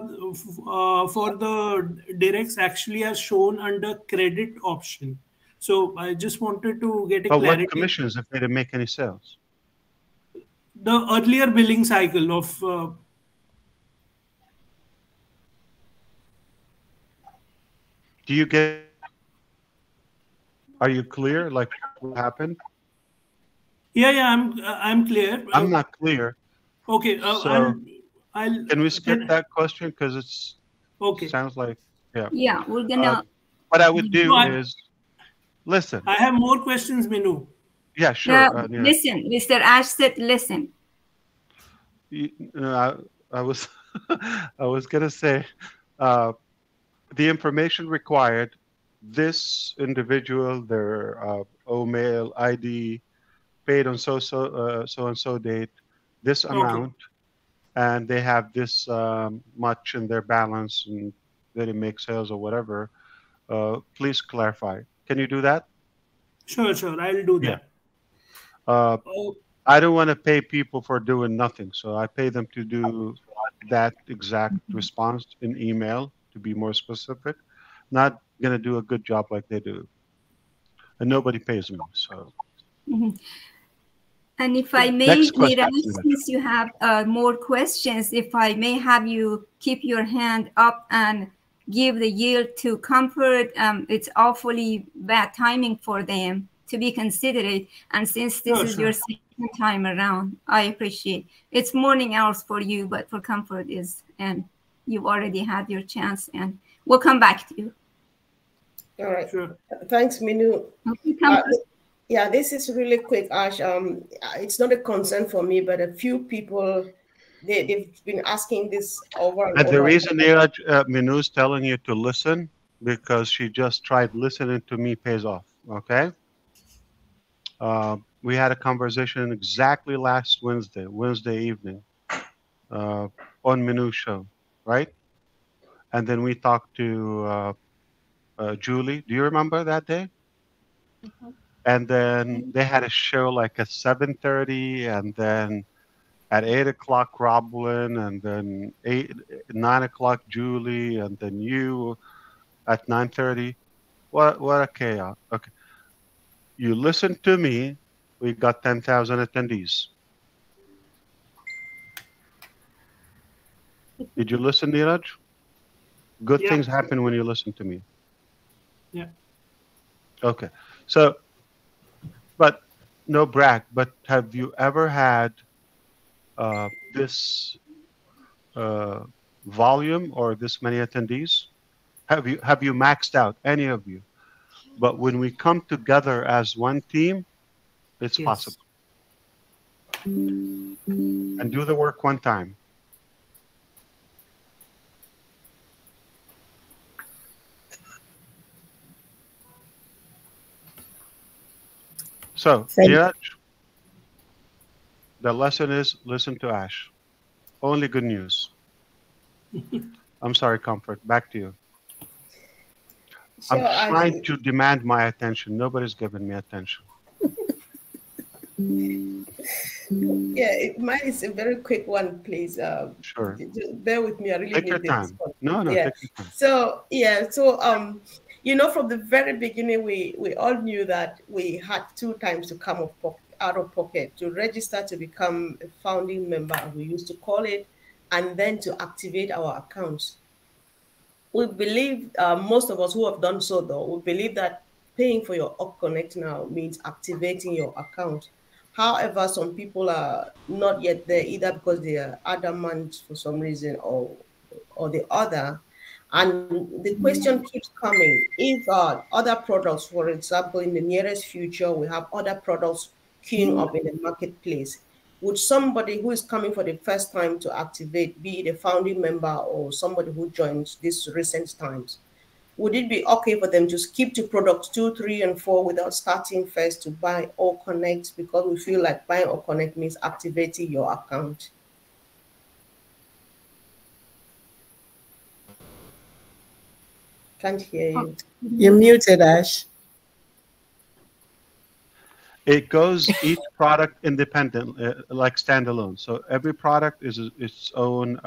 the directs actually are shown under credit option. So I just wanted to get a clarity. What commissions if they didn't make any sales? The earlier billing cycle of. Do you get? Are you clear? Like what happened? Yeah, I'm clear. I'm not clear. Okay. So can we skip that question because it's okay? Sounds like Yeah, we're gonna. What I would do is listen. I have more questions, Minu. Yeah, sure. Listen, Mr. Ash said, listen. I was I was gonna say the information required. This individual, their mail ID, paid on so and so date, this amount, and they have this much in their balance, and they didn't make sales or whatever. Please clarify. Can you do that? Sure. I'll do that. I don't want to pay people for doing nothing, so I pay them to do that exact response in email, to be more specific. Not going to do a good job like they do. And nobody pays me, so. And if I may, Niraj, since you have more questions, if I may have you keep your hand up and give the yield to Comfort. It's awfully bad timing for them to be considerate. And since this is your second time around, I appreciate it's morning hours for you, but for Comfort is, and you've already had your chance, and we'll come back to you. All right. Sure. Thanks, Minu. Yeah, this is really quick, Ash. It's not a concern for me, but a few people, they've been asking this over and over. The reason Minu's telling you to listen because she just tried listening to me pays off. Okay. We had a conversation exactly last Wednesday evening, on Menu Show, right? And then we talked to Julie. Do you remember that day? And then they had a show like at 7:30, and then at 8 o'clock Roblin, and then 9 o'clock Julie, and then you at 9:30. What a chaos. Okay. You listened to me, we got 10,000 attendees. Did you listen, Neeraj? Good things happen when you listen to me. Yeah. Okay. So, but no brag, but have you ever had this volume or this many attendees? Have you maxed out, any of you? But when we come together as one team, it's possible. And do the work one time. So, Neeraj, the lesson is listen to Ash. Only good news. I'm sorry, Comfort. Back to you. So I'm trying to demand my attention. Nobody's giving me attention. Yeah, mine is a very quick one, please. Sure. Bear with me. I really Take need your this. time. No, Yeah. take your time. So you know, from the very beginning, we all knew that we had 2 times to come out of pocket to register to become a founding member, as we used to call it, and then to activate our accounts. We believe, most of us who have done so, though, we believe that paying for your UpConnect now means activating your account. However, some people are not yet there, either because they are adamant for some reason or the other. And the question keeps coming: if other products, for example, in the nearest future, we have other products queuing up in the marketplace, would somebody who is coming for the first time to activate, be it a founding member or somebody who joins these recent times, would it be okay for them to skip to products 2, 3, and 4 without starting first to buy or connect, because we feel like buying or connect means activating your account? Can't hear you. You're muted, Ash. It goes each product independent, like standalone. So every product is its own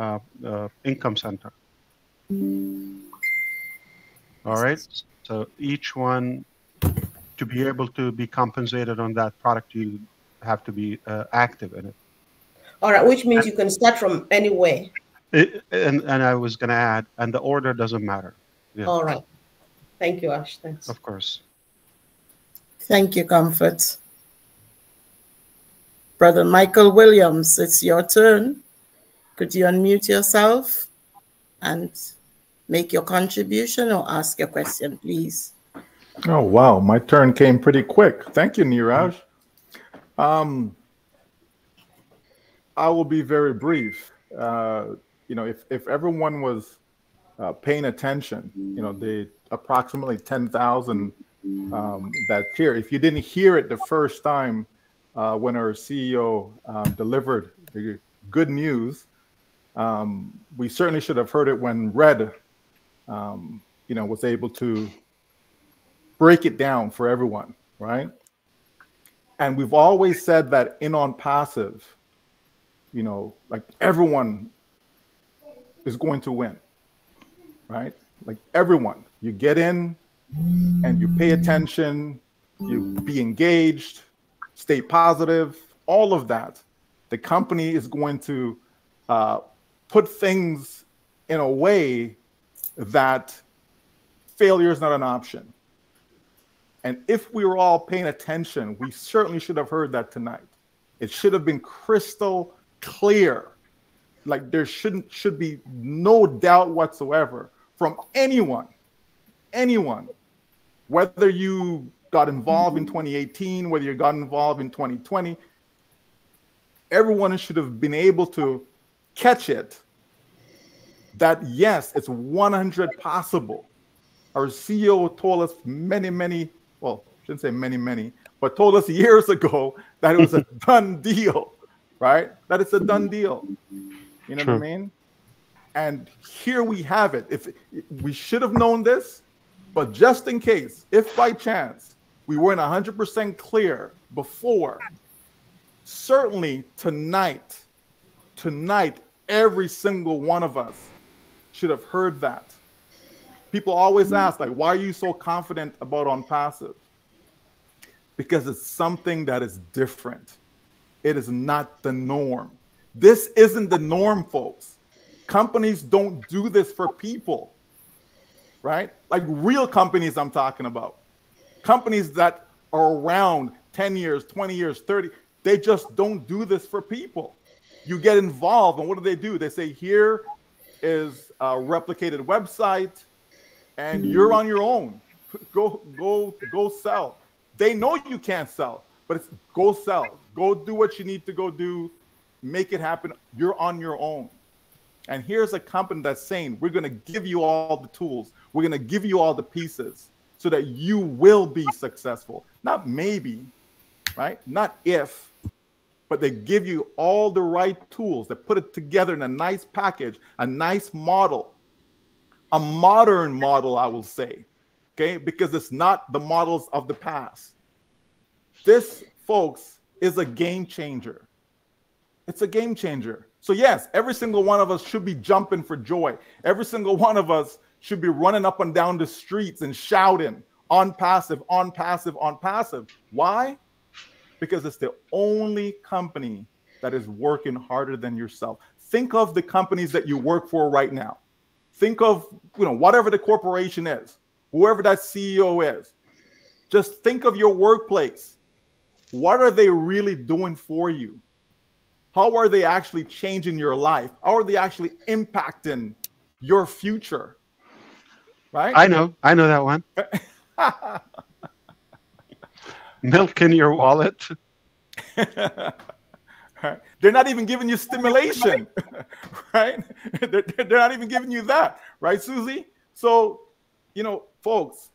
income center. All right. So each one, to be able to be compensated on that product, you have to be active in it. All right, which means you can start from anywhere. And I was going to add, and the order doesn't matter. Yeah. All right. Thank you, Ash. Thanks. Of course. Thank you, Comfort. Brother Michael Williams, it's your turn. Could you unmute yourself and make your contribution or ask your question, please? Oh, wow. My turn came pretty quick. Thank you, Neeraj. I will be very brief. You know, if everyone was paying attention, you know, the approximately 10,000 that cheer, if you didn't hear it the first time when our CEO delivered the good news, we certainly should have heard it when Red, you know, was able to break it down for everyone, right? And we've always said that in ONPASSIVE, you know, like everyone is going to win, right? Like everyone, you get in and you pay attention, you be engaged, stay positive, all of that. The company is going to put things in a way that failure is not an option. And if we were all paying attention, we certainly should have heard that tonight. It should have been crystal clear. Like there should be no doubt whatsoever from anyone, whether you got involved in 2018, whether you got involved in 2020, everyone should have been able to catch it, that yes, it's 100 possible Our CEO told us many, well, shouldn't say many, but told us years ago that it was a done deal, right? That it's a done deal. You know what I mean? And here we have it. If we should have known this, but just in case, if by chance we weren't 100% clear before, certainly tonight, every single one of us should have heard that. People always ask, like, why are you so confident about ONPASSIVE? Because it's something that is different. It is not the norm. This isn't the norm, folks. Companies don't do this for people, right? Like real companies I'm talking about. Companies that are around 10 years, 20 years, 30, they just don't do this for people. You get involved, and what do? They say, here is a replicated website, and you're on your own. Go sell. They know you can't sell, but it's go sell. Go do what you need to go do. Make it happen. You're on your own. And here's a company that's saying, we're going to give you all the tools. We're going to give you all the pieces so that you will be successful. Not maybe, right? Not if, but they give you all the right tools. They put it together in a nice package, a nice model, a modern model, I will say, okay? Because it's not the models of the past. This, folks, is a game changer. It's a game changer. So yes, every single one of us should be jumping for joy. Every single one of us should be running up and down the streets and shouting, ONPASSIVE, ONPASSIVE, ONPASSIVE. Why? Because it's the only company that is working harder than yourself. Think of the companies that you work for right now. Think of, whatever the corporation is, whoever that CEO is. Just think of your workplace. What are they really doing for you? How are they actually changing your life? How are they actually impacting your future? Right? I know that one. Milk in your wallet. They're not even giving you stimulation, right? They're not even giving you that, right, Susie? So, folks,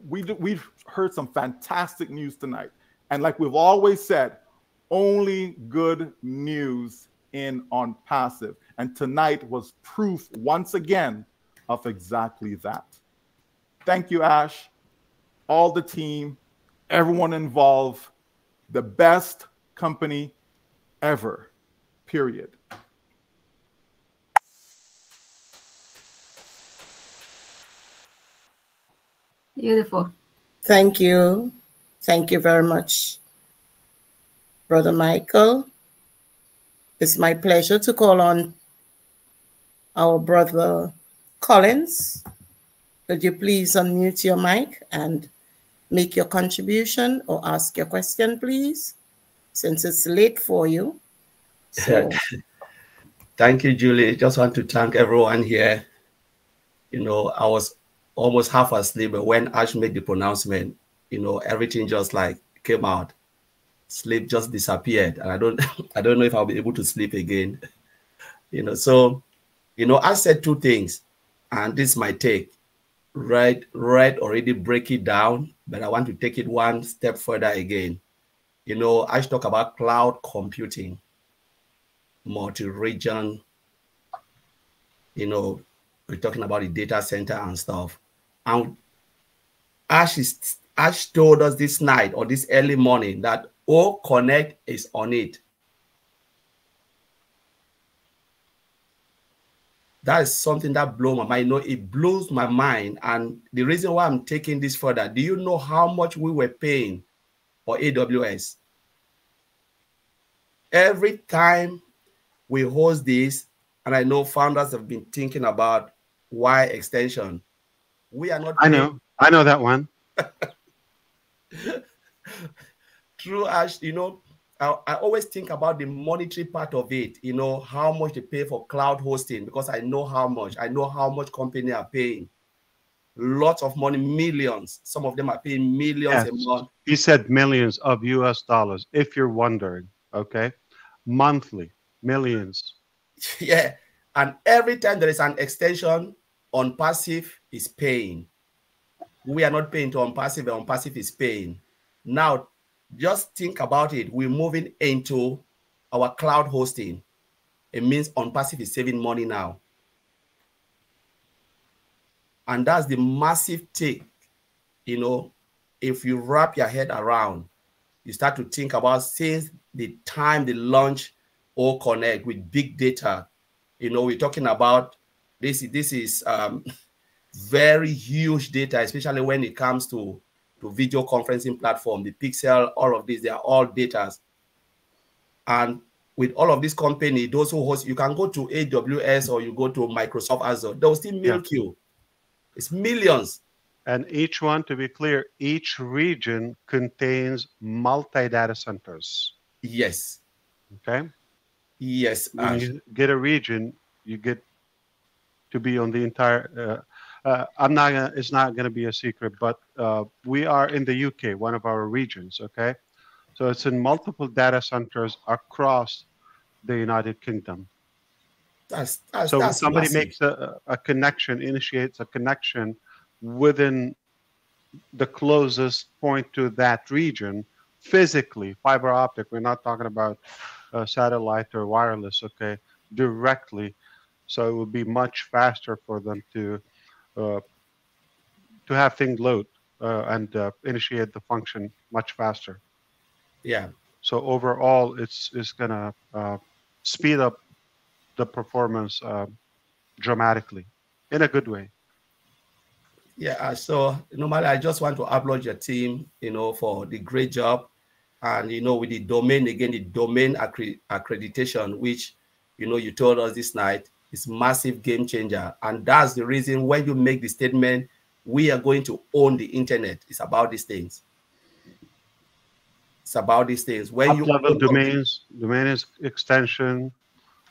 we've heard some fantastic news tonight. And like we've always said, only good news in ONPASSIVE. And tonight was proof once again of exactly that. Thank you, Ash, all the team, everyone involved, the best company ever, period. Beautiful. Thank you. Thank you very much, Brother Michael. It's my pleasure to call on our brother Collins. Could you please unmute your mic and make your contribution or ask your question, please, since it's late for you. So. Thank you, Julie. Just want to thank everyone here. I was almost half asleep, but when Ash made the pronouncement, everything just like came out. Sleep just disappeared, and I don't know if I'll be able to sleep again. So I said two things, and this is my take. Red already break it down, but I want to take it one step further again. I should talk about cloud computing, multi-region. We're talking about the data center and stuff. And Ash told us this night or this early morning that O Connect is on it. That is something that blows my mind. It blows my mind. And the reason why I'm taking this further, do you know how much we were paying for AWS? Every time we host this, and I know founders have been thinking about why extension. We are not. I know that one. True, Ash, I always think about the monetary part of it, how much they pay for cloud hosting, because I know how much companies are paying. Lots of money, millions. Some of them are paying millions a month. He said millions of US dollars, if you're wondering, okay? Monthly, millions. Yeah, and every time there is an extension, ONPASSIVE is paying. we are not paying to ONPASSIVE, ONPASSIVE is paying. Now, just think about it. We're moving into our cloud hosting. It means ONPASSIVE is saving money now. And that's the massive take. You know, if you wrap your head around, you start to think about since the time they launch O Connect with big data, you know, we're talking about this is very huge data, especially when it comes to video conferencing platform, the Pixel, all of these, they are all data. And with all of this company, those who host, you can go to AWS or you go to Microsoft Azure, they'll still milk you. It's millions. And each one, to be clear, each region contains multi-data centers. Yes. Okay? Yes. When you get a region, you get to be on the entire... it's not going to be a secret, but we are in the UK, one of our regions, okay? So it's in multiple data centers across the United Kingdom. So when somebody makes a connection, initiates a connection within the closest point to that region, physically, fiber optic, we're not talking about satellite or wireless, okay, directly. So it would be much faster for them to have things load and initiate the function much faster. Yeah. So overall, it's gonna speed up the performance dramatically, in a good way. Yeah. So normally, I just want to applaud your team, you know, for the great job, and you know, with the domain again, the domain accreditation, which you know you told us this night, is massive game changer, and that's the reason when you make the statement, we are going to own the internet. It's about these things. It's about these things. When you Up-level domains, domain extension.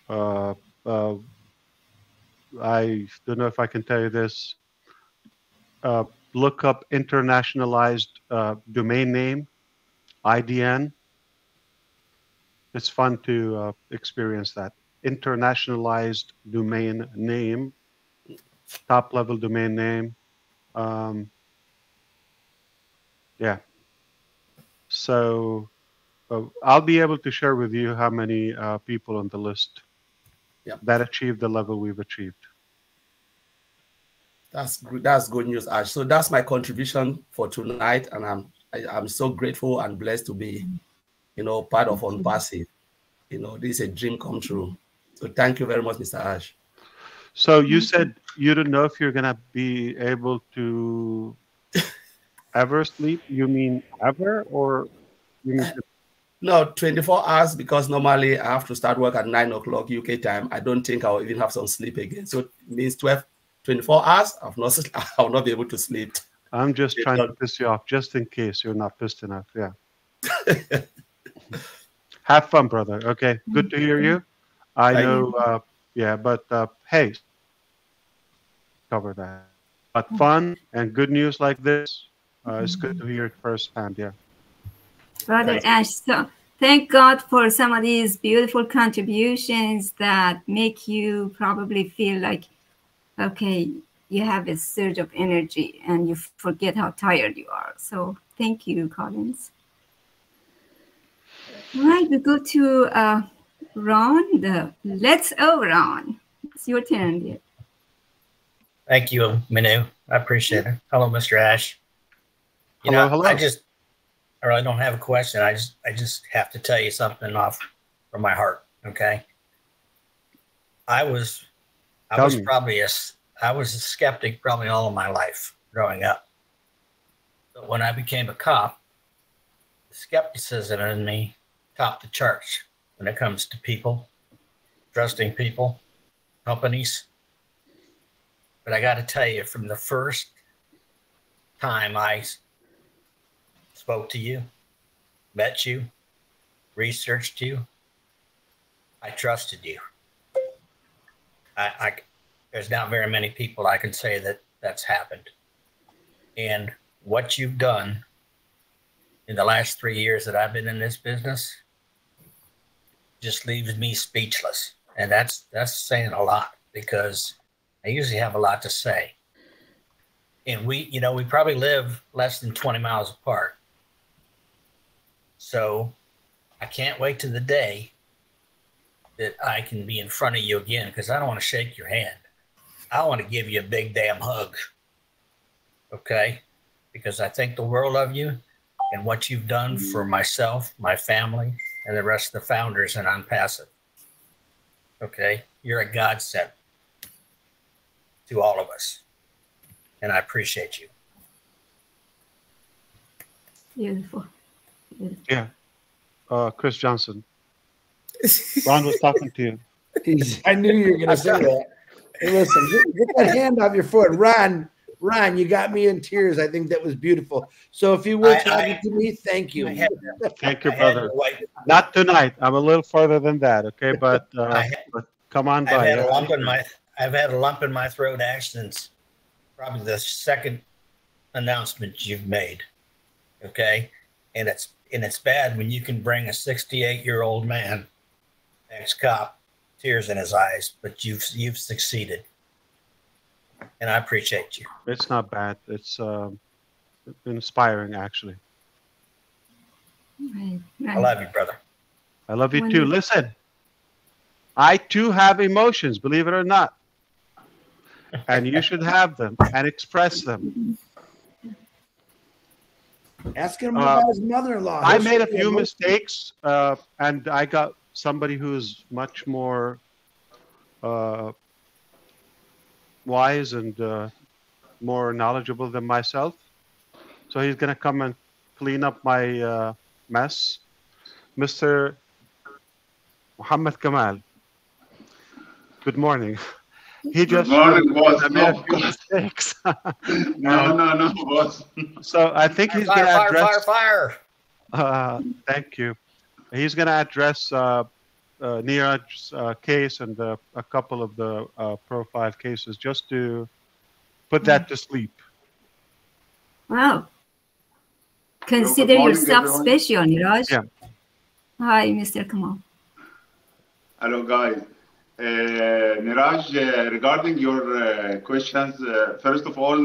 I don't know if I can tell you this. Look up internationalized domain name, IDN. It's fun to experience that. Internationalized domain name, top-level domain name. Yeah. So I'll be able to share with you how many people on the list that achieved the level we've achieved. That's good. That's good news, Ash. So that's my contribution for tonight, and I'm so grateful and blessed to be, you know, part of ONPASSIVE. You know, this is a dream come true. So thank you very much, Mr. Ash. So you said you don't know if you're gonna be able to ever sleep. You mean ever, or you mean? No, 24 hours, because normally I have to start work at 9 o'clock UK time. I don't think I'll even have some sleep again. So it means 24 hours, I'll not be able to sleep. I'm just trying to piss you off, just in case you're not pissed enough. Yeah. Have fun, brother. Okay. Good to hear you. I know, yeah, but hey, cover that. But fun and good news like this, it's good to hear it firsthand. Yeah. Brother Ash, so thank God for some of these beautiful contributions that make you probably feel like, okay, you have a surge of energy and you forget how tired you are. So thank you, Collins. All right, we go to Ron. Let's Ron. It's your turn, dear. Thank you, Minu. I appreciate it. Hello, Mr. Ash. You know, hello. I really don't have a question. I just have to tell you something off from my heart. Okay. I was probably a skeptic probably all of my life growing up. But when I became a cop, the skepticism in me topped the charts when it comes to people, trusting people, companies. But I got to tell you, from the first time I spoke to you, met you, researched you, I trusted you. There's not very many people I can say that's happened. And what you've done in the last 3 years that I've been in this business just leaves me speechless. And that's saying a lot, because I usually have a lot to say. And we, you know, we probably live less than 20 miles apart. So I can't wait to the day that I can be in front of you again, because I don't want to shake your hand. I want to give you a big damn hug. Okay? Because I think the world of you and what you've done for myself, my family, and the rest of the founders in ONPASSIVE. Okay? You're a godsend to all of us. And I appreciate you. Beautiful. Beautiful. Yeah. Chris Johnson. Ron was talking to you. I knew you were going to say that. Hey, listen, get that hand off your foot. Ron, you got me in tears. I think that was beautiful. So if you were talking to me, thank you. Thank you, brother. Not tonight. I'm a little further than that, okay? But come on by. I've had a lump in my throat, Ash, since probably the second announcement you've made. Okay? And it's bad when you can bring a 68-year-old man, ex-cop, tears in his eyes, but you've succeeded. And I appreciate you. It's not bad. It's inspiring, actually. Right. I love you, brother. I love you too. Listen, I too have emotions, believe it or not. And you should have them and express them. Ask him about his mother-in-law. I made a few mistakes, and I got somebody who's much more wise and more knowledgeable than myself. So he's going to come and clean up my mess. Mr. Muhammad Kamal. Good morning. He just made a few mistakes. No, boss. So I think he's going to address. Fire. Thank you. He's going to address Niraj's case and a couple of the profile cases, just to put that to sleep. Wow. Consider yourself special, Niraj. Yeah. Hi, Mr. Kamal. Hello, guys. Niraj, regarding your questions, first of all,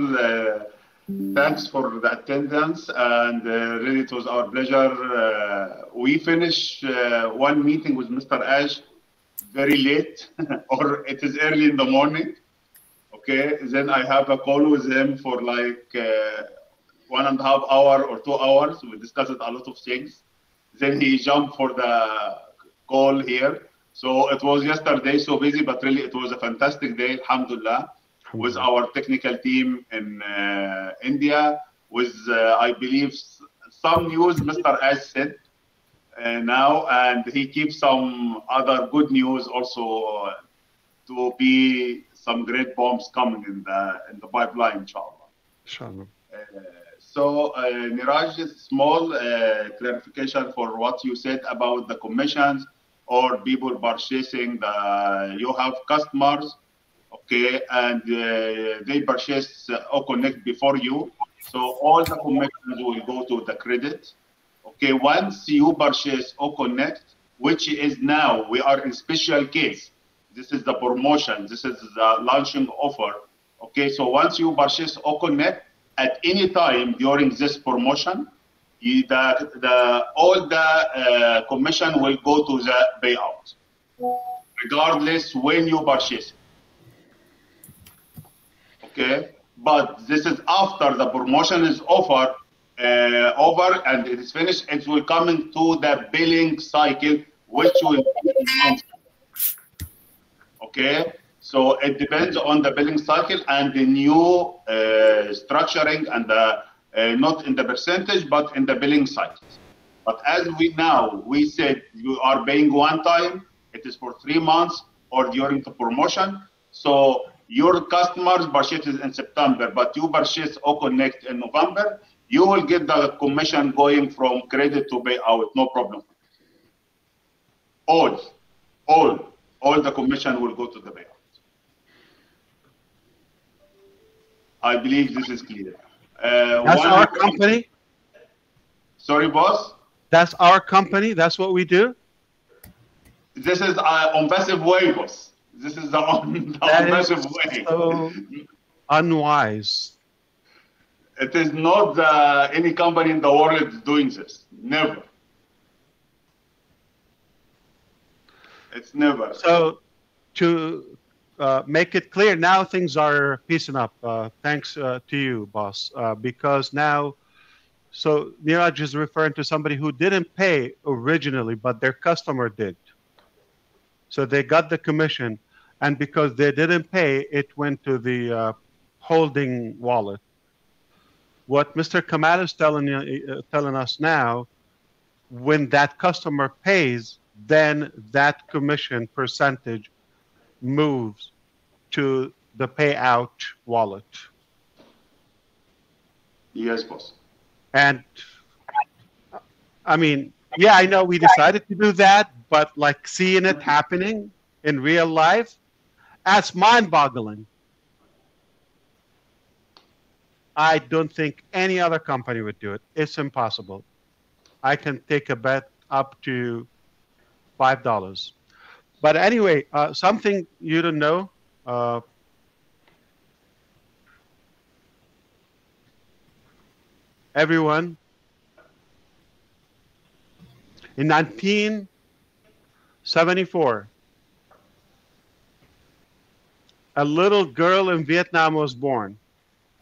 thanks for the attendance, and really it was our pleasure. We finished one meeting with Mr. Ash very late, or it is early in the morning. Okay, then I have a call with him for like 1.5 hours or 2 hours. We discussed a lot of things. Then he jumped for the call here. So it was yesterday so busy, but really it was a fantastic day, alhamdulillah, with our technical team in India, with, I believe, some news Mr. Ash said now, and he keeps some other good news also to be some great bombs coming in the pipeline, inshallah. Inshallah. So, Niraj, a small clarification for what you said about the commissions or people purchasing you have customers, okay, and they purchase OConnect before you. So all the commissions will go to the credit. Okay, once you purchase OConnect, which is now, we are in special case. This is the promotion. This is the launching offer. Okay, so once you purchase OConnect, at any time during this promotion, all the commission will go to the payout, regardless when you purchase it. Okay, but this is after the promotion is over and it is finished. It will come into the billing cycle, which will be okay. So it depends on the billing cycle and the new structuring and the not in the percentage, but in the billing cycles. But as we said, you are paying one time, it is for 3 months or during the promotion. So your customers purchase in September, but you purchase OConnect in November, you will get the commission going from credit to payout, no problem. All the commission will go to the payout. I believe this is clear. That's our company? Sorry, boss? That's our company? That's what we do? This is ONPASSIVE way, boss. This is the ONPASSIVE way. So unwise. It is not any company in the world is doing this. Never. It's never. So to make it clear, now things are piecing up. Thanks to you, boss, because now, so Niraj is referring to somebody who didn't pay originally, but their customer did. So they got the commission, and because they didn't pay, it went to the holding wallet. What Mr. Kamal is telling us now, when that customer pays, then that commission percentage moves to the payout wallet. Yes, boss. And I mean, yeah, I know we decided to do that, but like seeing it happening in real life, that's mind-boggling. I don't think any other company would do it. It's impossible. I can take a bet up to $5. But anyway, something you don't know. Everyone, in 1974, a little girl in Vietnam was born.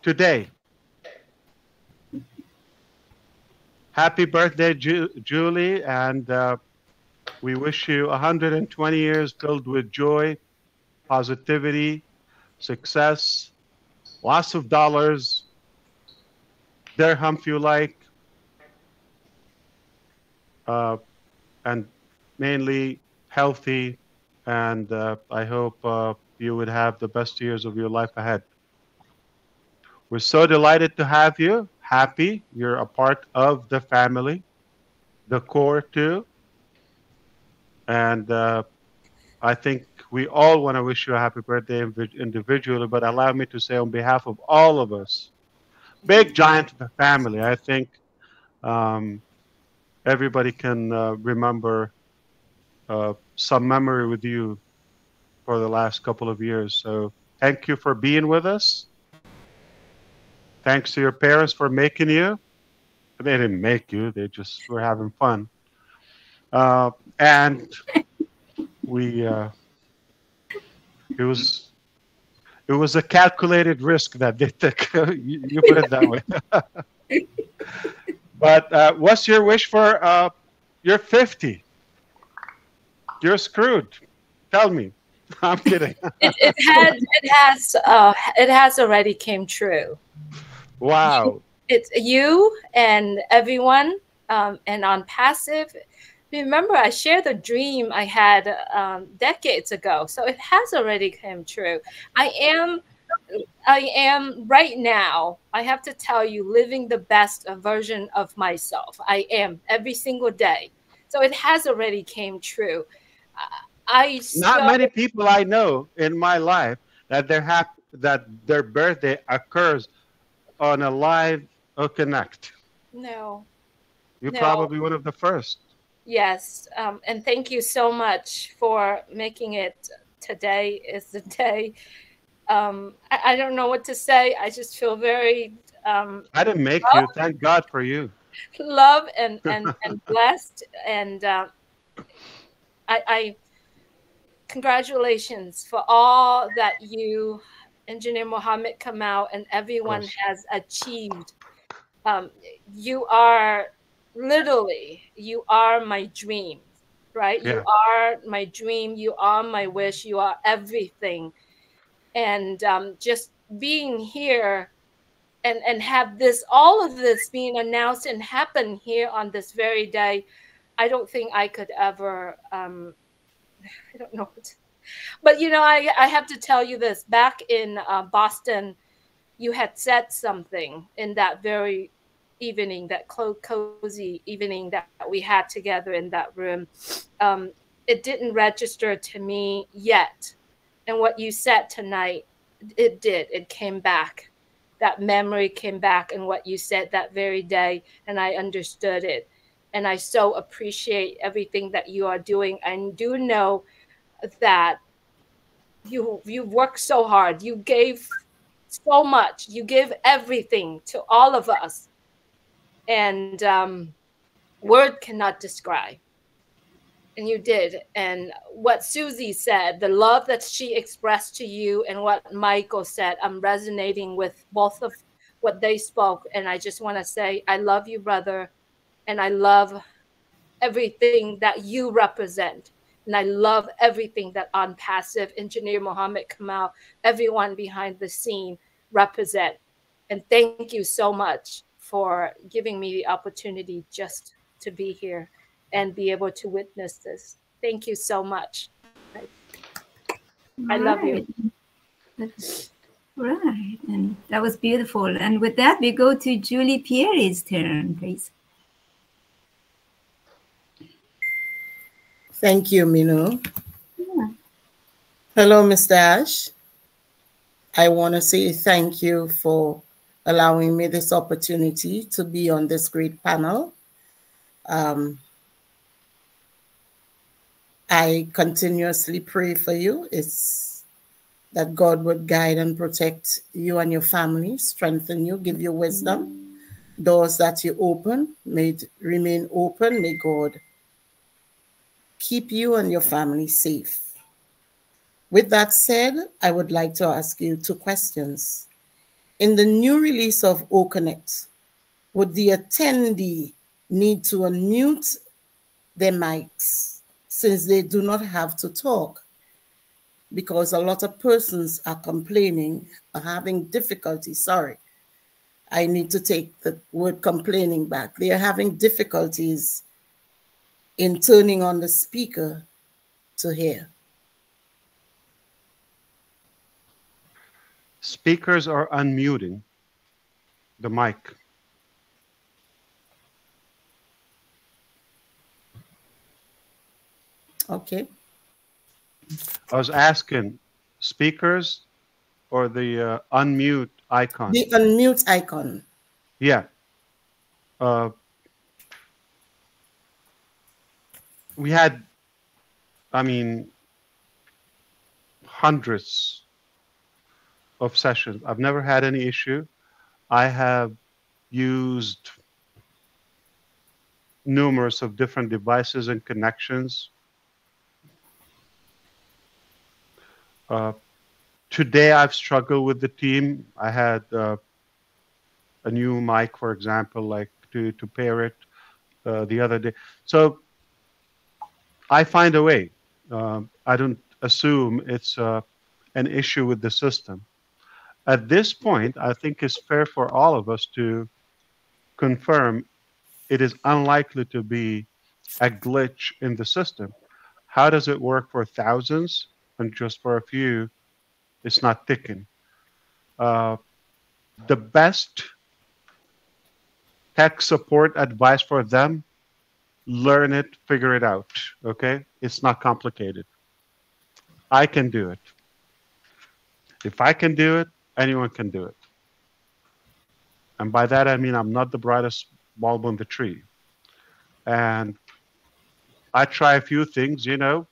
Today. Happy birthday, Julie, and we wish you 120 years filled with joy, positivity, success, lots of dollars, dirham if you like, and mainly healthy, and I hope you would have the best years of your life ahead. We're so delighted to have you. Happy you're a part of the family, the core too. And I think we all want to wish you a happy birthday individually, but allow me to say on behalf of all of us, big giant family, I think everybody can remember some memory with you for the last couple of years. So thank you for being with us. Thanks to your parents for making you. They didn't make you, they just were having fun. And we, it was a calculated risk that they took. You put it that way. But what's your wish for, you're 50. You're screwed. Tell me. I'm kidding. It has already came true. Wow. It's you and everyone, and on passive. Remember, I shared a dream I had decades ago, so it has already come true. I am right now, I have to tell you, living the best version of myself. I am every single day. So it has already came true. Not many people I know in my life that their birthday occurs on a live connect. No. You're probably one of the first. Yes, and thank you so much for making it. Today is the day. I don't know what to say. I just feel very. I didn't make you. Thank God for you. Love and blessed, and I congratulations for all that you, Engineer Mohammed Kamal, and everyone has achieved. You are literally, you are my dream, right? Yeah. You are my dream. You are my wish. You are everything. And just being here and have this, all of this being announced and happen here on this very day, I don't think I could ever, I don't know. But, you know, I have to tell you this. Back in Boston, you had said something in that very evening, that cozy evening that we had together in that room. It didn't register to me yet. And what you said tonight, it did. It came back. That memory came back, and what you said that very day, and I understood it. And I so appreciate everything that you are doing. I do know that you worked so hard. You gave so much. You give everything to all of us. And word cannot describe. And you did. And what Susie said, the love that she expressed to you, and what Michael said, I'm resonating with both of what they spoke. And I just want to say, I love you, brother. And I love everything that you represent. And I love everything that ONPASSIVE, Engineer Muhammad Kamal, everyone behind the scene represent. And thank you so much for giving me the opportunity just to be here and be able to witness this. Thank you so much. I love you. Right. And that was beautiful. And with that, we go to Julie Pierre's turn, please. Thank you, Mino. Yeah. Hello, Mr. Ash. I want to say thank you for allowing me this opportunity to be on this great panel. I continuously pray for you. It's that God would guide and protect you and your family, strengthen you, give you wisdom. Doors that you open may remain open. May God keep you and your family safe. With that said, I would like to ask you 2 questions. In the new release of OConnect, would the attendee need to unmute their mics since they do not have to talk? Because a lot of persons are complaining, are having difficulty. Sorry, I need to take the word complaining back. They are having difficulties in turning on the speaker to hear. Speakers are unmuting the mic. Okay. I was asking, speakers or the unmute icon? The unmute icon. Yeah. We had, I mean, hundreds of sessions. I've never had any issue. I have used numerous of different devices and connections. Today I've struggled with the team. I had a new mic, for example, like to pair it the other day. So I find a way. I don't assume it's an issue with the system. At this point, I think it's fair for all of us to confirm it is unlikely to be a glitch in the system. How does it work for thousands and just for a few, it's not ticking? The best tech support advice for them, learn it, figure it out, okay? It's not complicated. I can do it. If I can do it, anyone can do it. And by that, I mean I'm not the brightest bulb on the tree. And I try a few things, you know.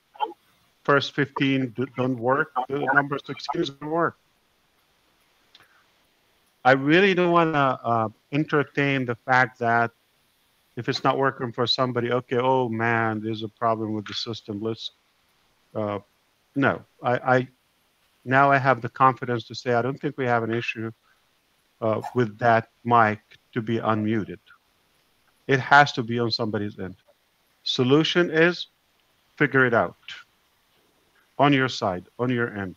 First 15 don't work. The number 16 is going to work. I really don't want to entertain the fact that if it's not working for somebody, okay, oh man, there's a problem with the system. Let's, no. Now I have the confidence to say I don't think we have an issue with that mic to be unmuted. It has to be on somebody's end. Solution is figure it out on your side, on your end.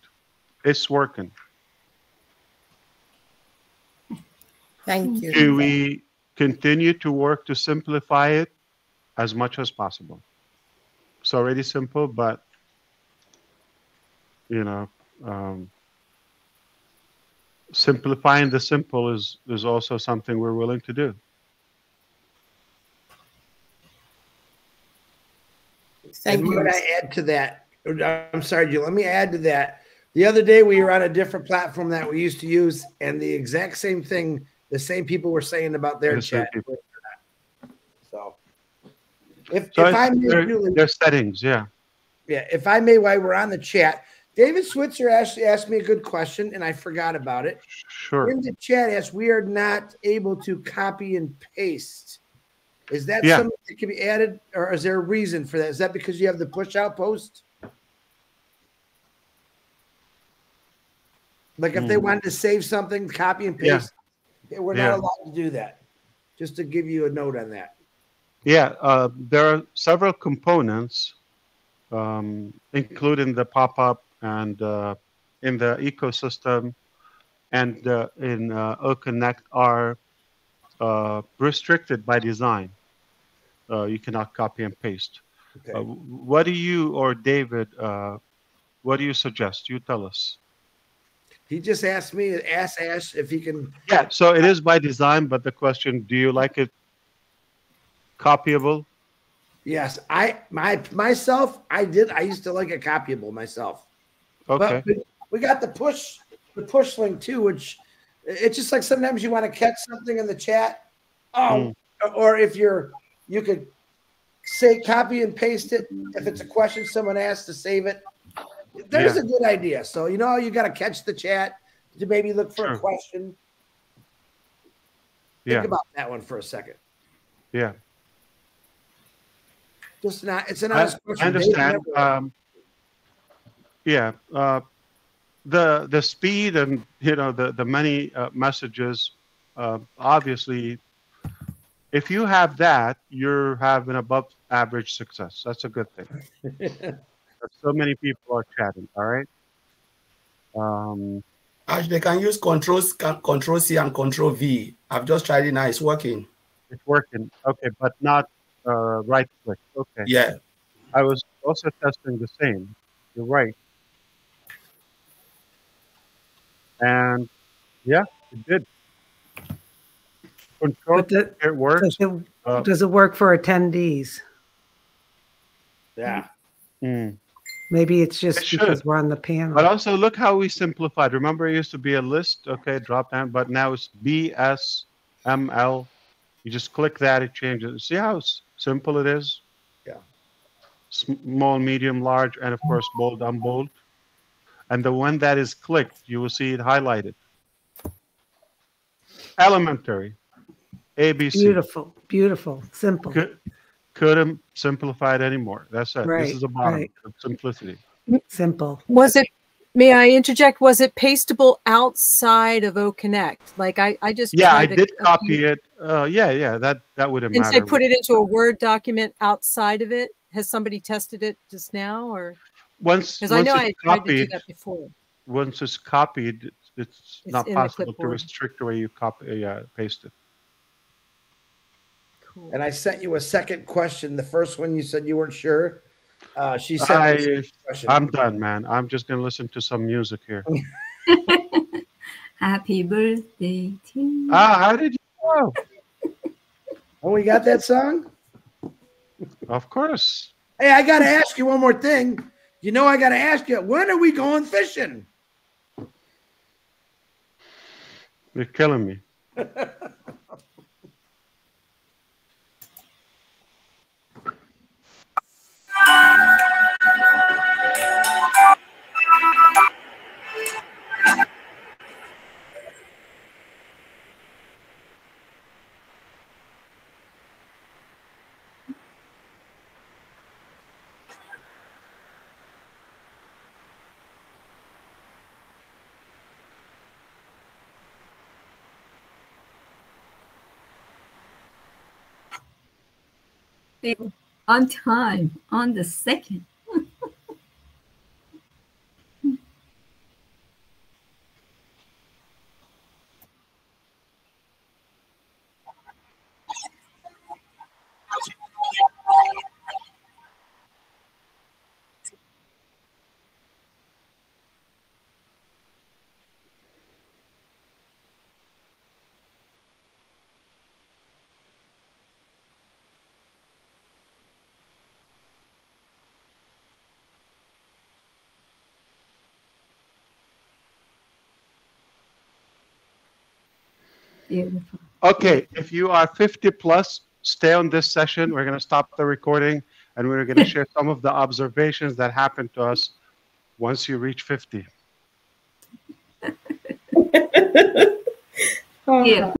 It's working. Thank you. Do we continue to work to simplify it as much as possible? It's already simple, but you know, simplifying the simple is also something we're willing to do. Thank you. What I add to that, I'm sorry, Jill, let me add to that. The other day we were on a different platform that we used to use, and the exact same thing, the same people were saying about their chat. So if I may, Julie, their settings, yeah. Yeah, if I may, while we're on the chat, David Switzer actually asked me a good question, and I forgot about it. Sure. In the chat, asked, we are not able to copy and paste. Is that Yeah. something that can be added, or is there a reason for that? Is that because you have the push outpost? Like if they wanted to save something, copy and paste, we're not allowed to do that. Just to give you a note on that. Yeah, there are several components, including the pop-up and in the ecosystem and in OConnect are restricted by design. You cannot copy and paste. Okay. What do you or David, what do you suggest? You tell us. He just asked me, ask Ash if he can. Yeah, so it is by design, but the question, do you like it copyable? Yes, myself, I used to like it copyable myself. Okay. But we got the push link too, which it's just like sometimes you want to catch something in the chat. Or if you could say copy and paste it. If it's a question someone asks to save it. There's a good idea. So, you got to catch the chat to maybe look for a question. Think about that one for a second. Yeah. It's an honest question. I understand. The speed and, the many messages, obviously, if you have that, you're having above average success. That's a good thing. So many people are chatting. All right. Ash, they can use Control C and Control V. I've just tried it now. It's working. It's working. Okay, but not right click. Okay. Yeah. I was also testing the same. You're right. And yeah, it did. Control, it works. Does it work for attendees? Yeah. Maybe it's just because we're on the panel. But also look how we simplified. Remember, it used to be a list, okay, drop down, but now it's BSML. You just click that, it changes. See how simple it is? Yeah. Small, medium, large, and of course, bold, unbold. And the one that is clicked, you will see it highlighted. Elementary. ABC. Beautiful, beautiful, simple. Couldn't simplify it anymore. That's it. Right, this is the bottom right. of simplicity. Simple. Was it, may I interject, was it pastable outside of OConnect? Like I just I did copy it. That wouldn't and matter. say put it into a Word document outside of it. Has somebody tested it just now, or because I know I tried to do that before. Once it's copied, it's not in the possible to clipboard. restrict the way you paste it. Cool. And I sent you a second question. The first one you said you weren't sure. She sent me a question. I'm done, man. I'm just gonna listen to some music here. Happy birthday to you. How did you know? Oh, we got that song? Of course. Hey, I got to ask you one more thing. I got to ask you, when are we going fishing? You're killing me. On time, on the second. Beautiful. Okay, if you are 50 plus, stay on this session. We're going to stop the recording and we're going to share some of the observations that happened to us once you reach 50. Yeah.